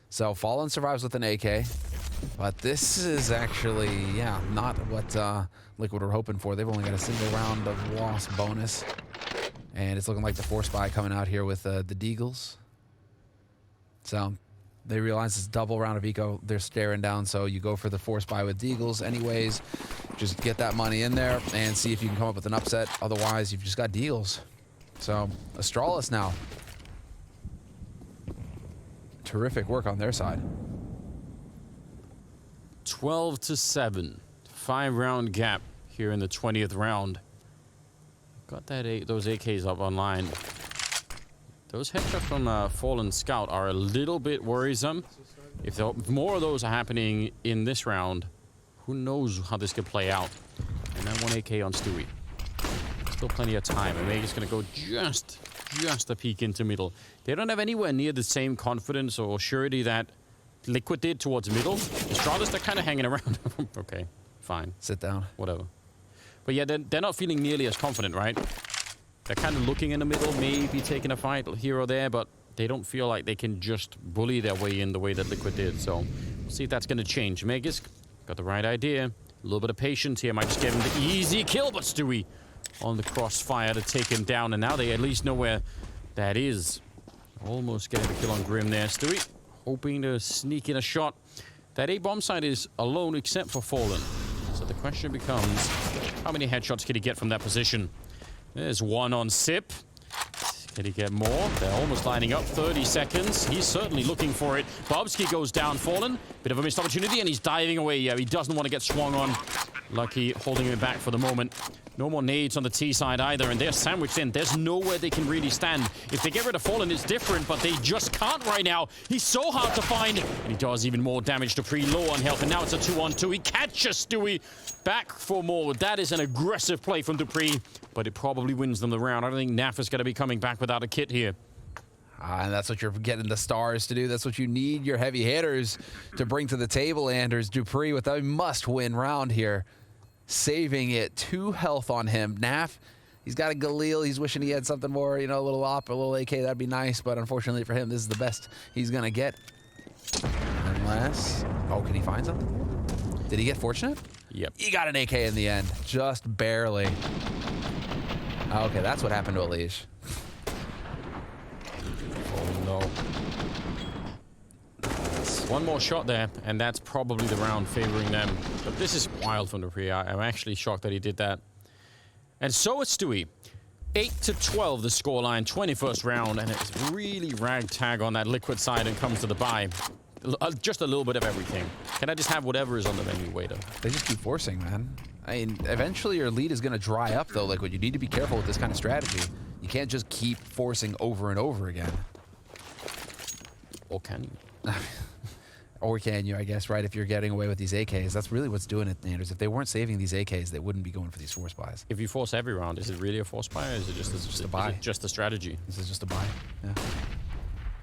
So Fallen survives with an AK. But this is actually, yeah, not what Liquid were hoping for. They've only got a single round of loss bonus. And it's looking like the Force Spy coming out here with the Deagles. So they realize it's double round of eco. They're staring down, so you go for the Force Spy with Deagles anyways. Just get that money in there and see if you can come up with an upset. Otherwise, you've just got Deagles. So Astralis now. Terrific work on their side. 12-7. 5-round gap here in the 20th round. Got that those AKs up online. Those headshots from Fallen Scout are a little bit worrisome. If more of those are happening in this round, who knows how this could play out. And then one AK on Stewie. Still plenty of time. And Mega's going to go just a peek into middle. They don't have anywhere near the same confidence or surety that Liquid did towards middle. Astralis, they're kind of hanging around. Okay, fine. Sit down. Whatever. But yeah, they're not feeling nearly as confident, right? They're kind of looking in the middle, maybe taking a fight here or there, but they don't feel like they can just bully their way in the way that Liquid did. So we'll see if that's going to change. Megas got the right idea. A little bit of patience here. Might just give him the easy kill, but Stewie on the crossfire to take him down. And now they at least know where that is. Almost getting the kill on Grim there. Stewie hoping to sneak in a shot. That A-bomb site is alone except for Fallen. So the question becomes, how many headshots can he get from that position? There's one on Sip. Can he get more? They're almost lining up. 30 seconds. He's certainly looking for it. Bobsky goes down. Fallen. Bit of a missed opportunity, and he's diving away. Yeah, he doesn't want to get swung on. Lucky holding him back for the moment. No more nades on the T side either, and they're sandwiched in. There's nowhere they can really stand. If they get rid of Fallen, it's different, but they just can't right now. He's so hard to find, and he does even more damage to Pre. Low on health, and now it's a 2-on-2. He catches Stewie back for more. That is an aggressive play from Dupree, but it probably wins them the round. I don't think Naf is going to be coming back without a kit here. And that's what you're getting the stars to do. That's what you need your heavy hitters to bring to the table, Anders. Dupree with a must-win round here. Saving it. 2 health on him. Naf, he's got a Galil. He's wishing he had something more, you know, a little op, a little AK. That'd be nice, but unfortunately for him, this is the best he's going to get. Unless... Oh, can he find something? Did he get fortunate? Yep. He got an AK in the end. Just barely. Okay, that's what happened to Elish. Oh, no. One more shot there, and that's probably the round favoring them. But this is wild from Dupree. I'm actually shocked that he did that. And so is Stewie. 8-12 the scoreline, 21st round, and it's really ragtag on that Liquid side and comes to the buy. Just a little bit of everything. Can I just have whatever is on the menu, waiter? They just keep forcing, man. I mean, eventually your lead is going to dry up, though, Liquid. You need to be careful with this kind of strategy. You can't just keep forcing over and over again. Or can you? Or can you, I guess, right, if you're getting away with these AKs. That's really what's doing it, Anders. If they weren't saving these AKs, they wouldn't be going for these force buys. If you force every round, is it really a force buy, or is it just a buy? Is it just a strategy? This is just a buy. Yeah.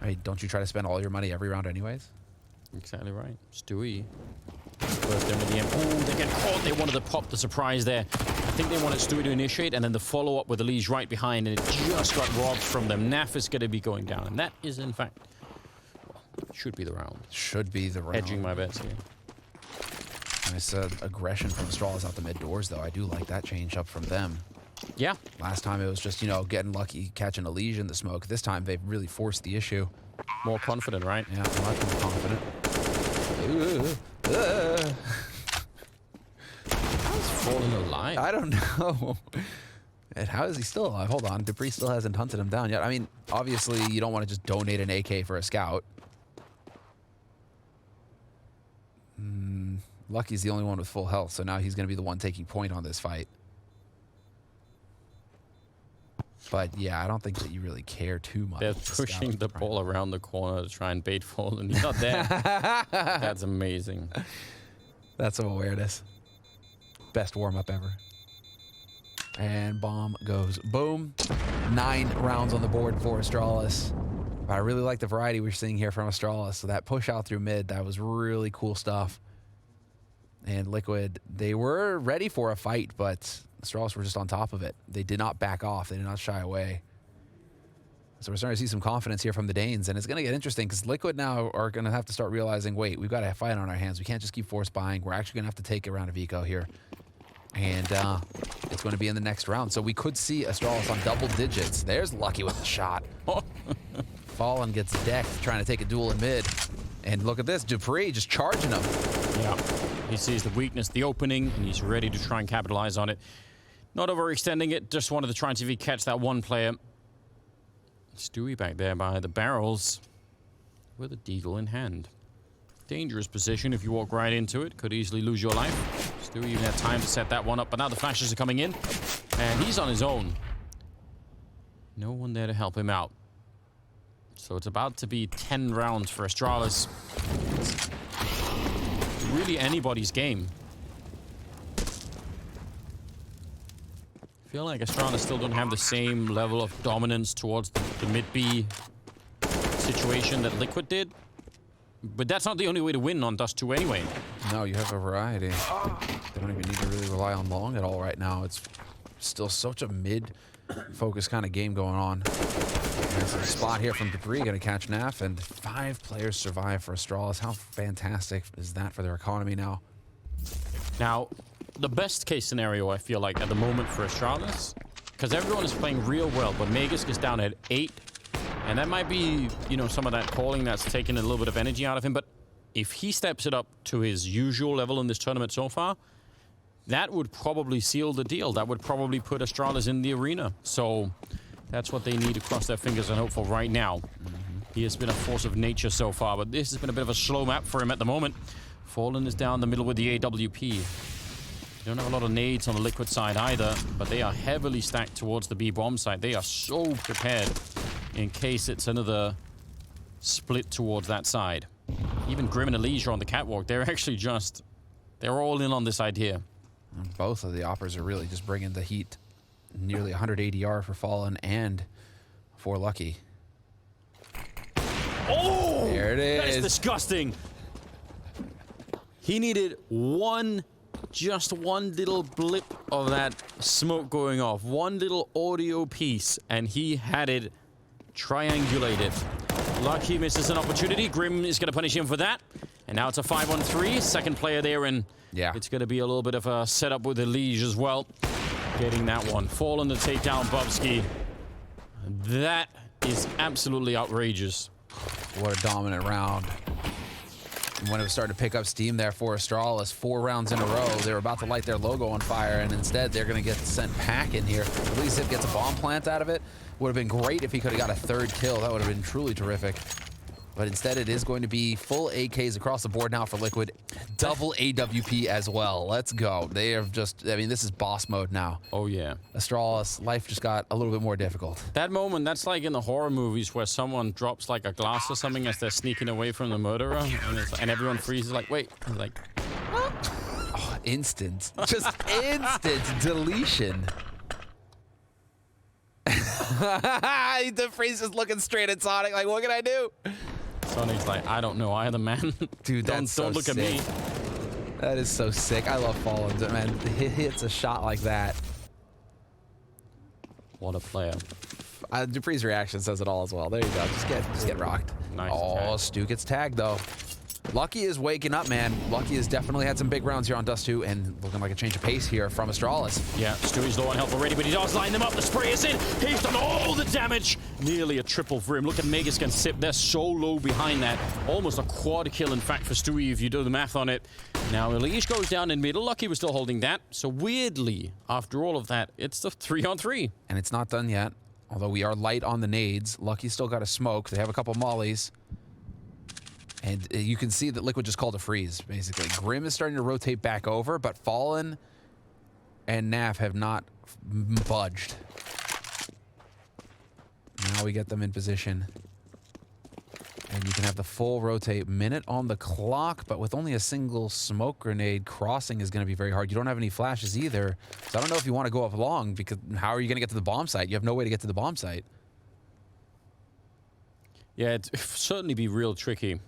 Right, don't you try to spend all your money every round anyways? Exactly right. Stewie. First down to the end. Oh, they get caught. They wanted to pop the surprise there. I think they wanted Stewie to initiate, and then the follow-up with the Liege right behind, and it just got robbed from them. Naf is going to be going down, and that is, in fact, should be the round. Should be the round. Hedging my bets here. Nice aggression from Astralis out the mid doors, though. I do like that change up from them. Yeah. Last time it was just, you know, getting lucky, catching a Liege in the smoke. This time they've really forced the issue. More confident, right? Yeah, much more confident. How's Fallen alive? I don't know. And how is he still alive? Hold on. Dupree still hasn't hunted him down yet. I mean, obviously, you don't want to just donate an AK for a scout. Lucky's the only one with full health, so now he's going to be the one taking point on this fight. But yeah, I don't think that you really care too much. They're pushing the ball around the corner to try and bait Fallen. He's not there. That's amazing. That's some awareness. Best warm-up ever. And bomb goes boom. 9 rounds on the board for Astralis. But I really like the variety we're seeing here from Astralis. So that push out through mid, that was really cool stuff. And Liquid, they were ready for a fight, but Astralis were just on top of it. They did not back off. They did not shy away. So we're starting to see some confidence here from the Danes, and it's going to get interesting because Liquid now are going to have to start realizing, wait, we've got a fight on our hands. We can't just keep force buying. We're actually going to have to take a round of eco here. And it's going to be in the next round. So we could see Astralis on double digits. There's Lucky with the shot. Fallen gets decked trying to take a duel in mid. And look at this, Dupree just charging him. Yeah, he sees the weakness, the opening, and he's ready to try and capitalize on it. Not overextending it, just wanted to try and see if he catch that one player. Stewie back there by the barrels with a deagle in hand. Dangerous position if you walk right into it. Could easily lose your life. Stewie even had time to set that one up, but now the flashes are coming in, and he's on his own. No one there to help him out. So it's about to be 10 rounds for Astralis. It's really anybody's game. I feel like Astralis still don't have the same level of dominance towards the mid-B situation that Liquid did. But that's not the only way to win on Dust 2 anyway. No, you have a variety. They don't even need to really rely on long at all right now. It's still such a mid-focus kind of game going on. There's a spot here from Dupree, going to catch Naf, and 5 players survive for Astralis. How fantastic is that for their economy now? Now, the best case scenario, I feel like, at the moment for Astralis, because everyone is playing real well, but Magus is down at 8, and that might be, you know, some of that calling that's taken a little bit of energy out of him, but if he steps it up to his usual level in this tournament so far, that would probably seal the deal. That would probably put Astralis in the arena. So that's what they need to cross their fingers and hope for right now. He has been a force of nature so far, but this has been a bit of a slow map for him at the moment. Fallen is down the middle with the AWP. They don't have a lot of nades on the Liquid side either, but they are heavily stacked towards the B-bomb side. They are so prepared in case it's another split towards that side. Even Grim and Elysia on the catwalk, they're actually just, they're all in on this idea. Both of the operas are really just bringing the heat. Nearly 100 ADR for Fallen and for Lucky. Oh! There it is. That is disgusting. He needed just one little blip of that smoke going off. One little audio piece, and he had it triangulated. Lucky misses an opportunity. Grim is going to punish him for that. And now it's a 5-on-3. Second player there, and yeah, it's going to be a little bit of a setup with the Liege as well. Getting that one. Fallen to take down Bubsky. That is absolutely outrageous. What a dominant round. And when it was starting to pick up steam there for Astralis, 4 rounds in a row, they were about to light their logo on fire, and instead they're going to get sent packing here. At least Zip gets a bomb plant out of it. Would have been great if he could have got a 3rd kill. That would have been truly terrific. But instead, it is going to be full AKs across the board now for Liquid. Double AWP as well. Let's go. They have just, I mean, this is boss mode now. Oh, yeah. Astralis, life just got a little bit more difficult. That moment, that's like in the horror movies where someone drops like a glass or something as they're sneaking away from the murderer. And everyone freezes like, wait. And like, oh, instant. Just instant deletion. The Freeze is looking straight at Sonic like, what can I do? Sonic's like, I don't know either, man. Dude, that's don't so look sick. at me. That is so sick. I love Fallen, man. He hits a shot like that. What a player. Dupree's reaction says it all as well. There you go. Just get rocked. Nice Oh, tag. Stu gets tagged though. Lucky is waking up, man. Lucky has definitely had some big rounds here on Dust 2 and looking like a change of pace here from Astralis. Yeah, Stewie's low on health already, but he does line them up. The spray is in. He's done all the damage. Nearly a triple for him. Look at Megas and Sip. They're so low behind that. Almost a quad kill, in fact, for Stewie if you do the math on it. Now, Elish goes down in middle. Lucky was still holding that. So weirdly, after all of that, it's the 3-on-3. And it's not done yet. Although we are light on the nades. Lucky's still got a smoke. They have a couple mollies. And you can see that Liquid just called a freeze, basically. Grim is starting to rotate back over, but Fallen and Naf have not budged. Now we get them in position. And you can have the full rotate minute on the clock, but with only a single smoke grenade, crossing is going to be very hard. You don't have any flashes either. So I don't know if you want to go up long, because how are you going to get to the bomb site? You have no way to get to the bomb site. Yeah, it'd certainly be real tricky.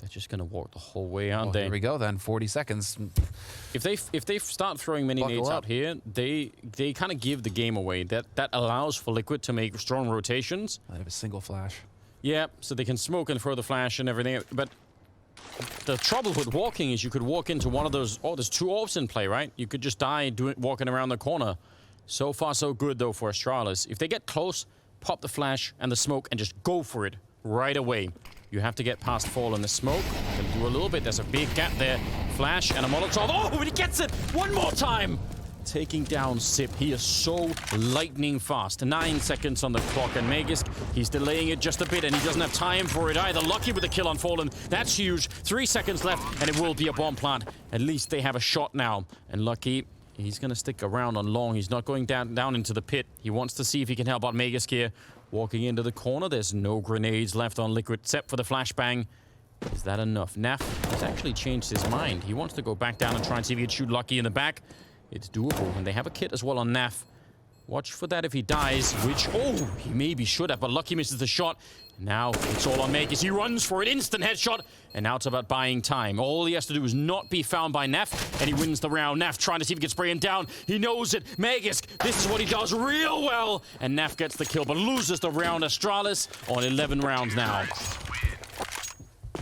They're just going to walk the whole way, aren't they? Here we go then, 40 seconds. If they start throwing many nades out here, they kind of give the game away. That allows for Liquid to make strong rotations. I have a single flash. Yeah, so they can smoke and throw the flash and everything. But the trouble with walking is you could walk into one of those... Oh, there's 2 orbs in play, right? You could just die walking around the corner. So far, so good, though, for Astralis. If they get close, pop the flash and the smoke and just go for it right away. You have to get past Fall in the smoke. Can do a little bit. There's a big gap there. Flash and a Molotov. Oh, and he gets it one more time. Taking down Sip. He is so lightning fast. 9 seconds on the clock. And Magisk, he's delaying it just a bit, and he doesn't have time for it either. Lucky with the kill on Fallen. That's huge. 3 seconds left, and it will be a bomb plant. At least they have a shot now. And Lucky, he's going to stick around on long. He's not going down into the pit. He wants to see if he can help out Magisk here. Walking into the corner, there's no grenades left on Liquid except for the flashbang. Is that enough? Naf has actually changed his mind. He wants to go back down and try and see if he can shoot Lucky in the back. It's doable, and they have a kit as well on Naf. Watch for that if he dies, which, oh, he maybe should have, but Lucky misses the shot. Now it's all on Meg as he runs for an instant headshot, and now it's about buying time. All he has to do is not be found by Naf, and he wins the round. Naf trying to see if he can spray him down. He knows it. Magisk, this is what he does real well, and Naf gets the kill, but loses the round. Astralis on 11 rounds now.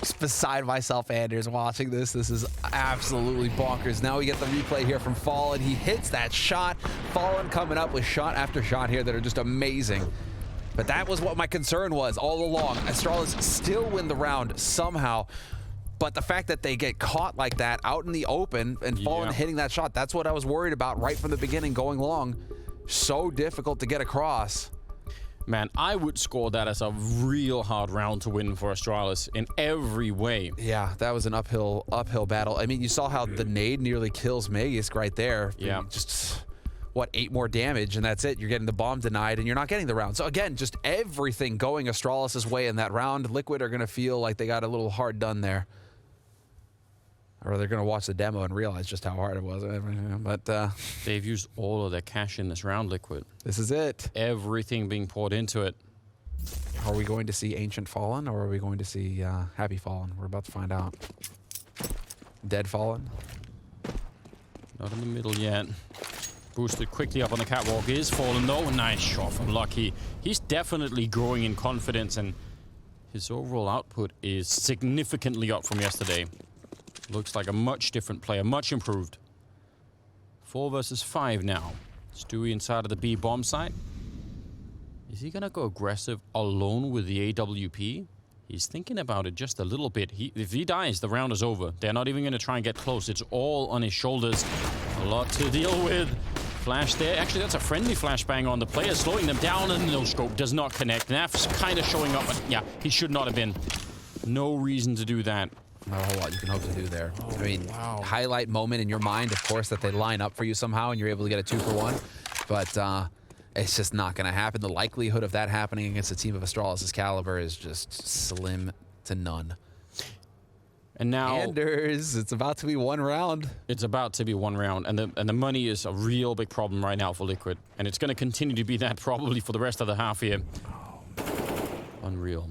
Just beside myself, Anders, watching this. This is absolutely bonkers. Now we get the replay here from Fallen. He hits that shot. Fallen coming up with shot after shot here that are just amazing. But that was what my concern was all along. Astralis still win the round somehow. But the fact that they get caught like that out in the open and Fallen hitting that shot, that's what I was worried about right from the beginning going long. So difficult to get across. Man, I would score that as a real hard round to win for Astralis in every way. Yeah, that was an uphill battle. I mean, you saw how the nade nearly kills Magisk right there. Yeah. Just, what, 8 more damage, and that's it. You're getting the bomb denied, and you're not getting the round. So again, just everything going Astralis' way in that round. Liquid are going to feel like they got a little hard done there. Or they're going to watch the demo and realize just how hard it was. But they've used all of their cash in this round, Liquid. This is it. Everything being poured into it. Are we going to see Ancient Fallen, or are we going to see Happy Fallen? We're about to find out. Dead Fallen? Not in the middle yet. Boosted quickly up on the catwalk is Fallen though. Nice shot from Lucky. He's definitely growing in confidence, and his overall output is significantly up from yesterday. Looks like a much different player, much improved. 4 versus 5 now. Stewie inside of the B bomb site. Is he gonna go aggressive alone with the AWP? He's thinking about it just a little bit. If he dies, the round is over. They're not even going to try and get close. It's all on his shoulders. A lot to deal with. Flash there. Actually, that's a friendly flashbang on the player, slowing them down, and no scope does not connect. Naf's kind of showing up, but yeah, he should not have been. No reason to do that. Not a whole lot you can hope to do there. Oh, I mean, wow. highlight moment in your mind, of course, that they line up for you somehow and you're able to get a 2-for-1. But it's just not going to happen. The likelihood of that happening against a team of Astralis' caliber is just slim to none. And now Anders, it's about to be one round. it's about to be one round, and the money is a real big problem right now for Liquid, and it's going to continue to be that probably for the rest of the half here. Unreal.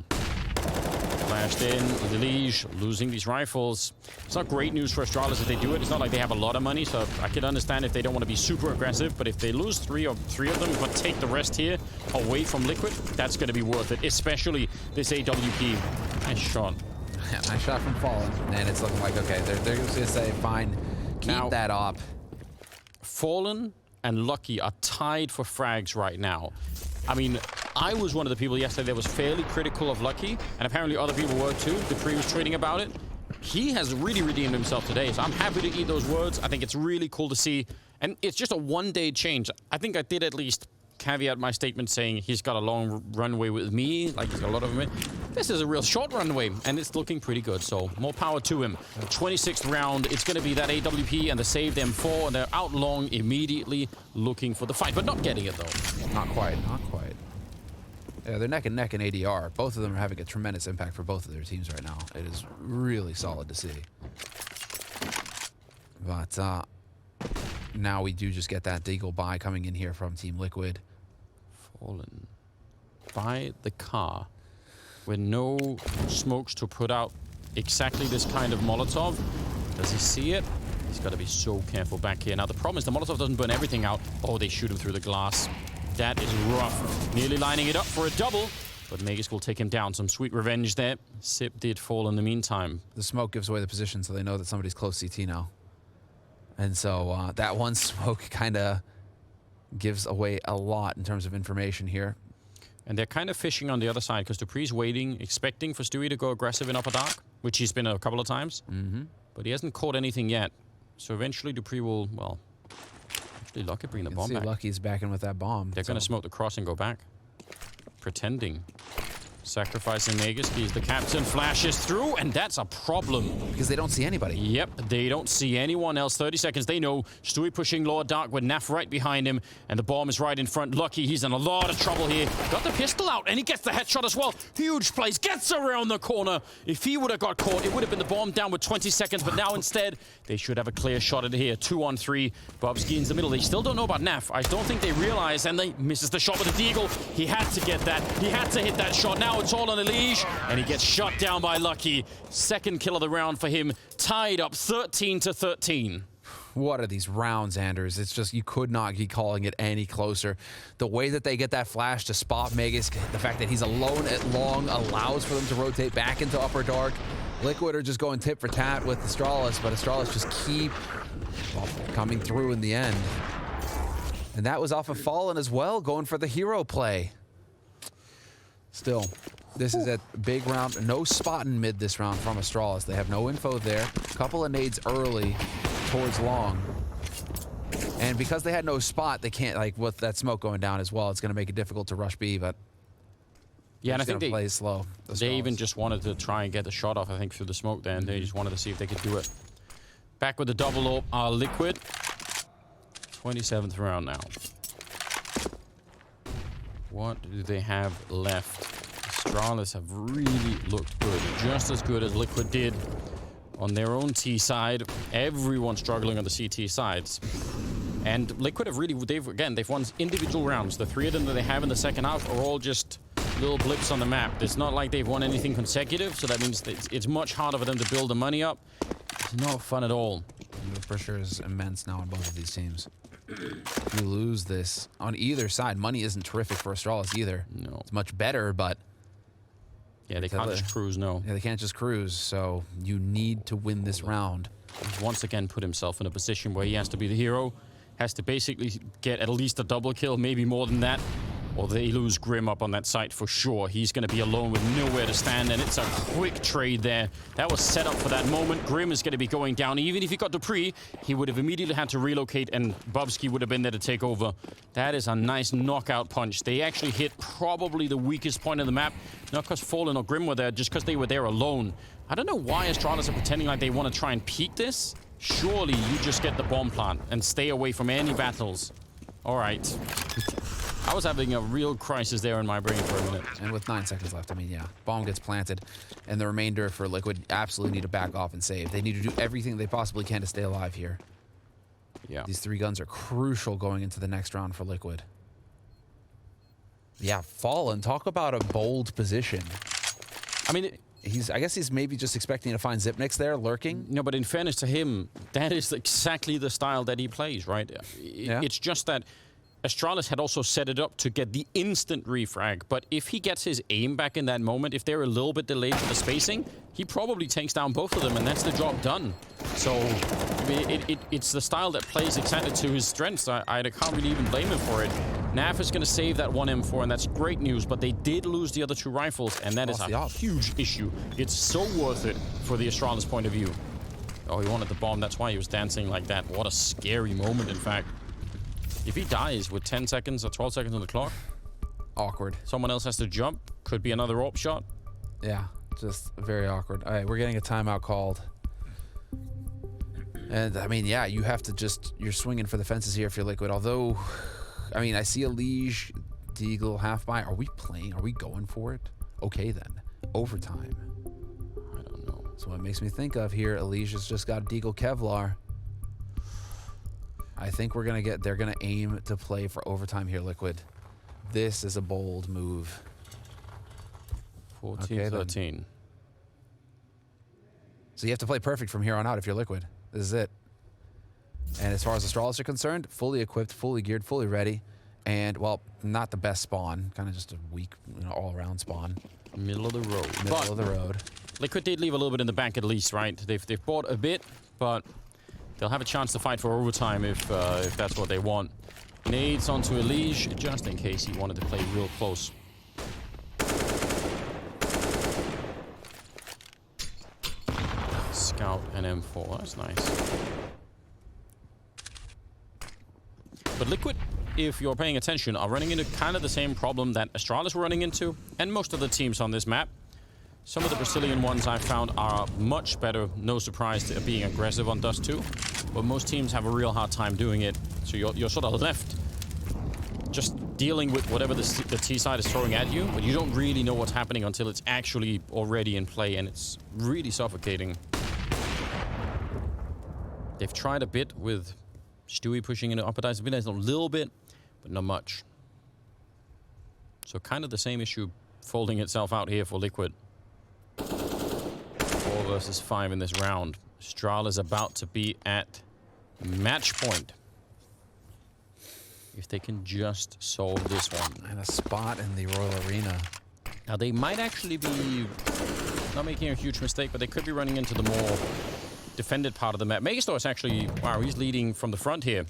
Flashed in, Liege losing these rifles. It's not great news for Astralis if they do it. It's not like they have a lot of money, so I can understand if they don't want to be super aggressive, but if they lose three of them but take the rest here away from Liquid, that's going to be worth it, especially this AWP. Nice shot. Yeah, nice shot from Fallen. And it's looking like, okay, they're going to say, fine, keep Now, that up. Fallen and Lucky are tied for frags right now. I mean, I was one of the people yesterday that was fairly critical of Lucky, and apparently other people were too. Dupree was tweeting about it. He has really redeemed himself today, so I'm happy to eat those words. I think it's really cool to see, and it's just a one-day change. I think I did at least caveat my statement saying he's got a long runway with me, like he's got a lot of them. This is a real short runway, and it's looking pretty good, so more power to him. 26th round, it's going to be that AWP and the saved M4, and they're out long immediately looking for the fight, but not getting it, though. Not quite, not quite. Yeah, they're neck and neck in ADR. Both of them are having a tremendous impact for both of their teams right now. It is really solid to see. But now we do just get that Deagle buy coming in here from Team Liquid. Fallen by the car with no smokes to put out exactly this kind of Molotov. Does he see it? He's got to be so careful back here. Now, the problem is the Molotov doesn't burn everything out. Oh, they shoot him through the glass. That is rough. Nearly lining it up for a double, but Magus will take him down. Some sweet revenge there. Sip did fall in the meantime. The smoke gives away the position, so they know that somebody's close CT now. And so that one smoke kind of gives away a lot in terms of information here. And they're kind of fishing on the other side because Dupree's waiting, expecting for Stewie to go aggressive in upper dark, which he's been a couple of times. But he hasn't caught anything yet. So eventually Dupree will, well, actually Lucky bring the bomb back. Lucky's back in with that bomb. They're going to smoke the cross and go back. Pretending. Sacrificing Magus. He's the captain. Flashes through, and that's a problem. Because they don't see anybody. Yep, they don't see anyone else. 30 seconds, they know. Stewie pushing lower dark with Naf right behind him, and the bomb is right in front. Lucky, he's in a lot of trouble here. Got the pistol out, and he gets the headshot as well. Huge plays, gets around the corner. If he would have got caught, it would have been the bomb down with 20 seconds, but now instead, they should have a clear shot at it here. 2-on-3. Bobski in the middle. They still don't know about Naf. I don't think they realize, and they misses the shot with the Deagle. He had to get that. He had to hit that shot. Now it's all on Liege. And he gets shot down by Lucky. Second kill of the round for him. Tied up 13-13. What are these rounds, Anders? It's just, you could not be calling it any closer. The way that they get that flash to spot Magus, the fact that he's alone at long allows for them to rotate back into upper dark. Liquid are just going tit for tat with Astralis, but Astralis just keep coming through in the end. And that was off of Fallen as well, going for the hero play. Still, this is a big round. No spot in mid this round from Astralis. They have no info there. A couple of nades early towards long. And because they had no spot, they can't, like, with that smoke going down as well, it's going to make it difficult to rush B, but yeah, and I think they play slow. They even just wanted to try and get the shot off, I think, through the smoke there, and they just wanted to see if they could do it. Back with the double up, Liquid. 27th round now. What do they have left? Astralis have really looked good. Just as good as Liquid did on their own T side. Everyone struggling on the CT sides. And Liquid have really, they've won individual rounds. The three of them that they have in the second half are all just little blips on the map. It's not like they've won anything consecutive, so that means that it's much harder for them to build the money up. It's not fun at all. The pressure is immense now on both of these teams. If you lose this on either side, money isn't terrific for Astralis either. No. It's much better, but yeah, they can't just cruise, no. Yeah, they can't just cruise, so you need to win this round. He's once again put himself in a position where he has to be the hero, has to basically get at least a double kill, maybe more than that. or they lose Grim up on that site for sure. He's going to be alone with nowhere to stand, and it's a quick trade there. That was set up for that moment. Grim is going to be going down. Even if he got Dupree, he would have immediately had to relocate, and Bubsky would have been there to take over. That is a nice knockout punch. They actually hit probably the weakest point of the map, not because Fallen or Grim were there, just because they were there alone. I don't know why Astralis are pretending like they want to try and peek this. Surely you just get the bomb plant and stay away from any battles. All right. I was having a real crisis there in my brain for a minute. And with 9 seconds left, I mean, yeah, bomb gets planted, and the remainder for Liquid absolutely need to back off and save. They need to do everything they possibly can to stay alive here. Yeah. These 3 guns are crucial going into the next round for Liquid. Yeah, Fallen, talk about a bold position. I mean, I guess he's maybe just expecting to find Zipnix there lurking. No, but in fairness to him, that is exactly the style that he plays, right? Yeah. It's just that Astralis had also set it up to get the instant refrag, but if he gets his aim back in that moment, if they're a little bit delayed for the spacing, he probably takes down both of them, and that's the job done. So it's the style that plays exactly to his strengths. I can't really even blame him for it. Naf is going to save that one M4, and that's great news, but they did lose the other 2 rifles, and that is a huge issue. It's so worth it for the Astralis point of view. Oh, he wanted the bomb. That's why he was dancing like that. What a scary moment, in fact. If he dies with 10 seconds or 12 seconds on the clock, awkward. Someone else has to jump. Could be another AWP shot. Yeah, just very awkward. All right, we're getting a timeout called. And, I mean, yeah, you have to just... You're swinging for the fences here if you're Liquid. Although, I mean, I see a Liege, Deagle, half buy. Are we playing? Are we going for it? Okay, then. Overtime. I don't know. So what makes me think of here, Alicia's just got Deagle Kevlar. I think they're going to aim to play for overtime here, Liquid. This is a bold move. 14-13. So you have to play perfect from here on out if you're Liquid. This is it. And as far as Astralis are concerned, fully equipped, fully geared, fully ready. And, well, not the best spawn. Kind of just a weak, all-around spawn. Middle of the road. Middle of the road. Liquid did leave a little bit in the bank at least, right? They've bought a bit, but... They'll have a chance to fight for overtime if that's what they want. Nades onto Elige, just in case he wanted to play real close. Scout and M4, that's nice. But Liquid, if you're paying attention, are running into kind of the same problem that Astralis were running into, and most of the teams on this map. Some of the Brazilian ones I've found are much better, no surprise, to being aggressive on Dust 2. But most teams have a real hard time doing it. So you're sort of left just dealing with whatever the T side is throwing at you, but you don't really know what's happening until it's actually already in play, and it's really suffocating. They've tried a bit with Stewie pushing into upper dice, a little bit, but not much. So kind of the same issue folding itself out here for Liquid. 4 versus 5 in this round. Strahl is about to be at match point. If they can just solve this one. And a spot in the Royal Arena. Now, they might actually be not making a huge mistake, but they could be running into the more defended part of the map. Megastar is actually, wow, he's leading from the front here.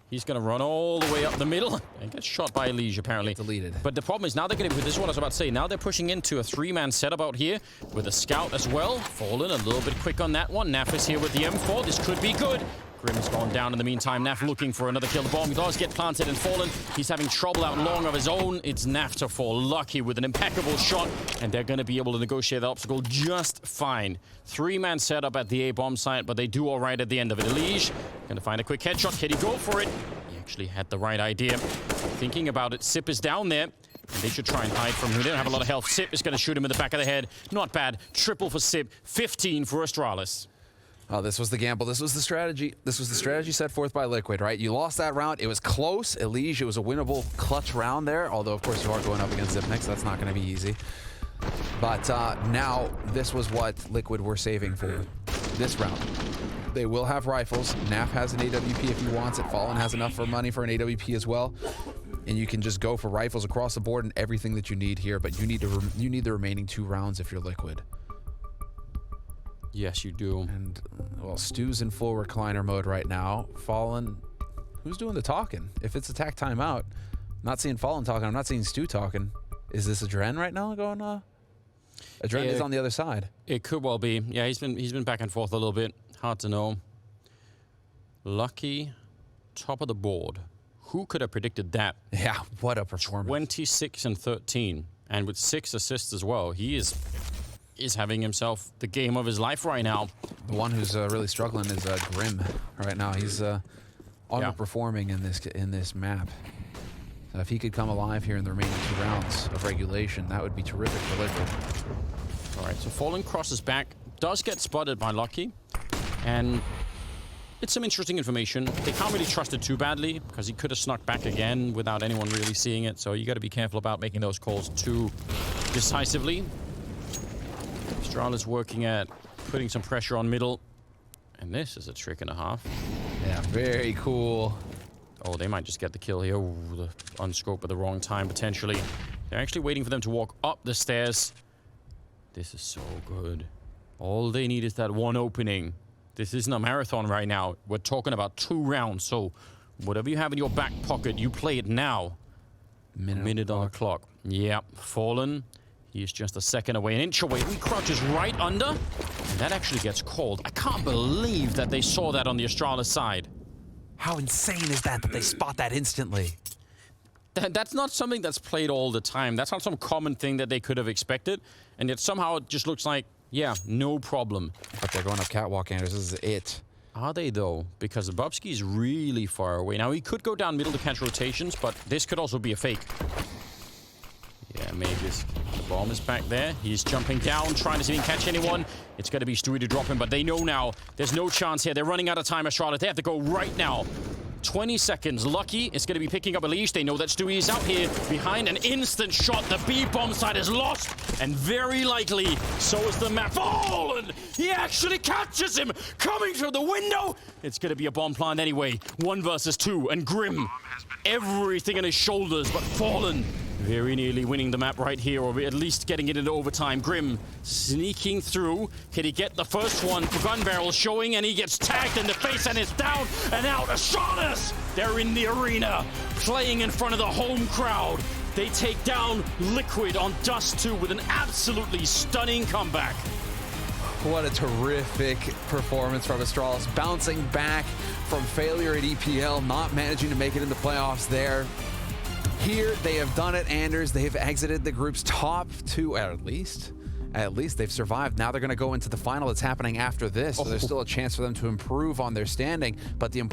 He's going to run all the way up the middle and get shot by Elige, apparently. Deleted. But the problem is now they're going to, this is what I was about to say, now they're pushing into a 3-man setup out here with a scout as well. Fallen a little bit quick on that one. Naf is here with the M4. This could be good. Grim's gone down in the meantime. Naf looking for another kill. The bomb does get planted and Fallen. He's having trouble out long of his own. It's Naf to fall lucky with an impeccable shot, and they're going to be able to negotiate the obstacle just fine. 3-man setup at the A-bomb site, but they do all right at the end of it. Elige going to find a quick headshot. Can he go for it? He actually had the right idea. Thinking about it, Sip is down there. And they should try and hide from him. They don't have a lot of health. Sip is going to shoot him in the back of the head. Not bad. Triple for Sip. 15 for Astralis. Oh, this was the gamble. This was the strategy. This was the strategy set forth by Liquid, right? You lost that round. It was close. Elige, it was a winnable clutch round there. Although, of course, you are going up against Zipnix. So that's not going to be easy. But now, this was what Liquid were saving for this round. They will have rifles. Naf has an AWP if he wants it. Fallen has enough for money for an AWP as well. And you can just go for rifles across the board and everything that you need here. But you need the remaining 2 rounds if you're Liquid. Yes, you do. And, well, Stu's in full recliner mode right now. Fallen, who's doing the talking? If it's attack timeout, Not seeing Fallen talking. I'm not seeing Stu talking. Is this Adren right now going? Adren is on the other side. It could well be. Yeah, he's been back and forth a little bit. Hard to know. Lucky, top of the board. Who could have predicted that? Yeah, what a performance. 26 and 13, and with 6 assists as well. He is having himself the game of his life right now. The one who's really struggling is Grim right now. He's underperforming in this map. So if he could come alive here in the remaining 2 rounds of regulation, that would be terrific for Liquid. All right, so Fallen crosses back, does get spotted by Lucky, and it's some interesting information. They can't really trust it too badly because he could have snuck back again without anyone really seeing it. So you got to be careful about making those calls too decisively. Astralis working at putting some pressure on middle. And this is a trick and a half. Yeah, very cool. Oh, they might just get the kill here. Ooh, the unscope at the wrong time, potentially. They're actually waiting for them to walk up the stairs. This is so good. All they need is that one opening. This isn't a marathon right now. We're talking about 2 rounds. So whatever you have in your back pocket, you play it now. Minute on the clock. Yep, Fallen. He's just a second away, an inch away. He crouches right under. And that actually gets called. I can't believe that they saw that on the Astralis side. How insane is that they spot that instantly? That's not something that's played all the time. That's not some common thing that they could have expected. And yet somehow it just looks like, yeah, no problem. But they're going up catwalk, Anders. This is it. Are they, though? Because Bubsky's really far away. Now, he could go down middle to catch rotations, but this could also be a fake. Yeah, maybe the bomb is back there. He's jumping down, trying to see if he can catch anyone. It's going to be Stewie to drop him, but they know now there's no chance here. They're running out of time, Astralis. They have to go right now. 20 seconds. Lucky is going to be picking up a leash. They know that Stewie is out here behind an instant shot. The B bomb side is lost, and very likely so is the map. Fallen! He actually catches him coming through the window. It's going to be a bomb plant anyway. 1 versus 2, and Grim, everything on his shoulders, but Fallen very nearly winning the map right here, or at least getting it into overtime. Grim sneaking through. Can he get the first one? Gun barrel showing, and he gets tagged in the face, and it's down and out. Astralis! They're in the arena, playing in front of the home crowd. They take down Liquid on Dust 2 with an absolutely stunning comeback. What a terrific performance from Astralis, bouncing back from failure at EPL, not managing to make it in the playoffs there. Here, they have done it, Anders. They have exited the group's top 2, at least. At least they've survived. Now they're going to go into the final that's happening after this. So there's still a chance for them to improve on their standing. But the important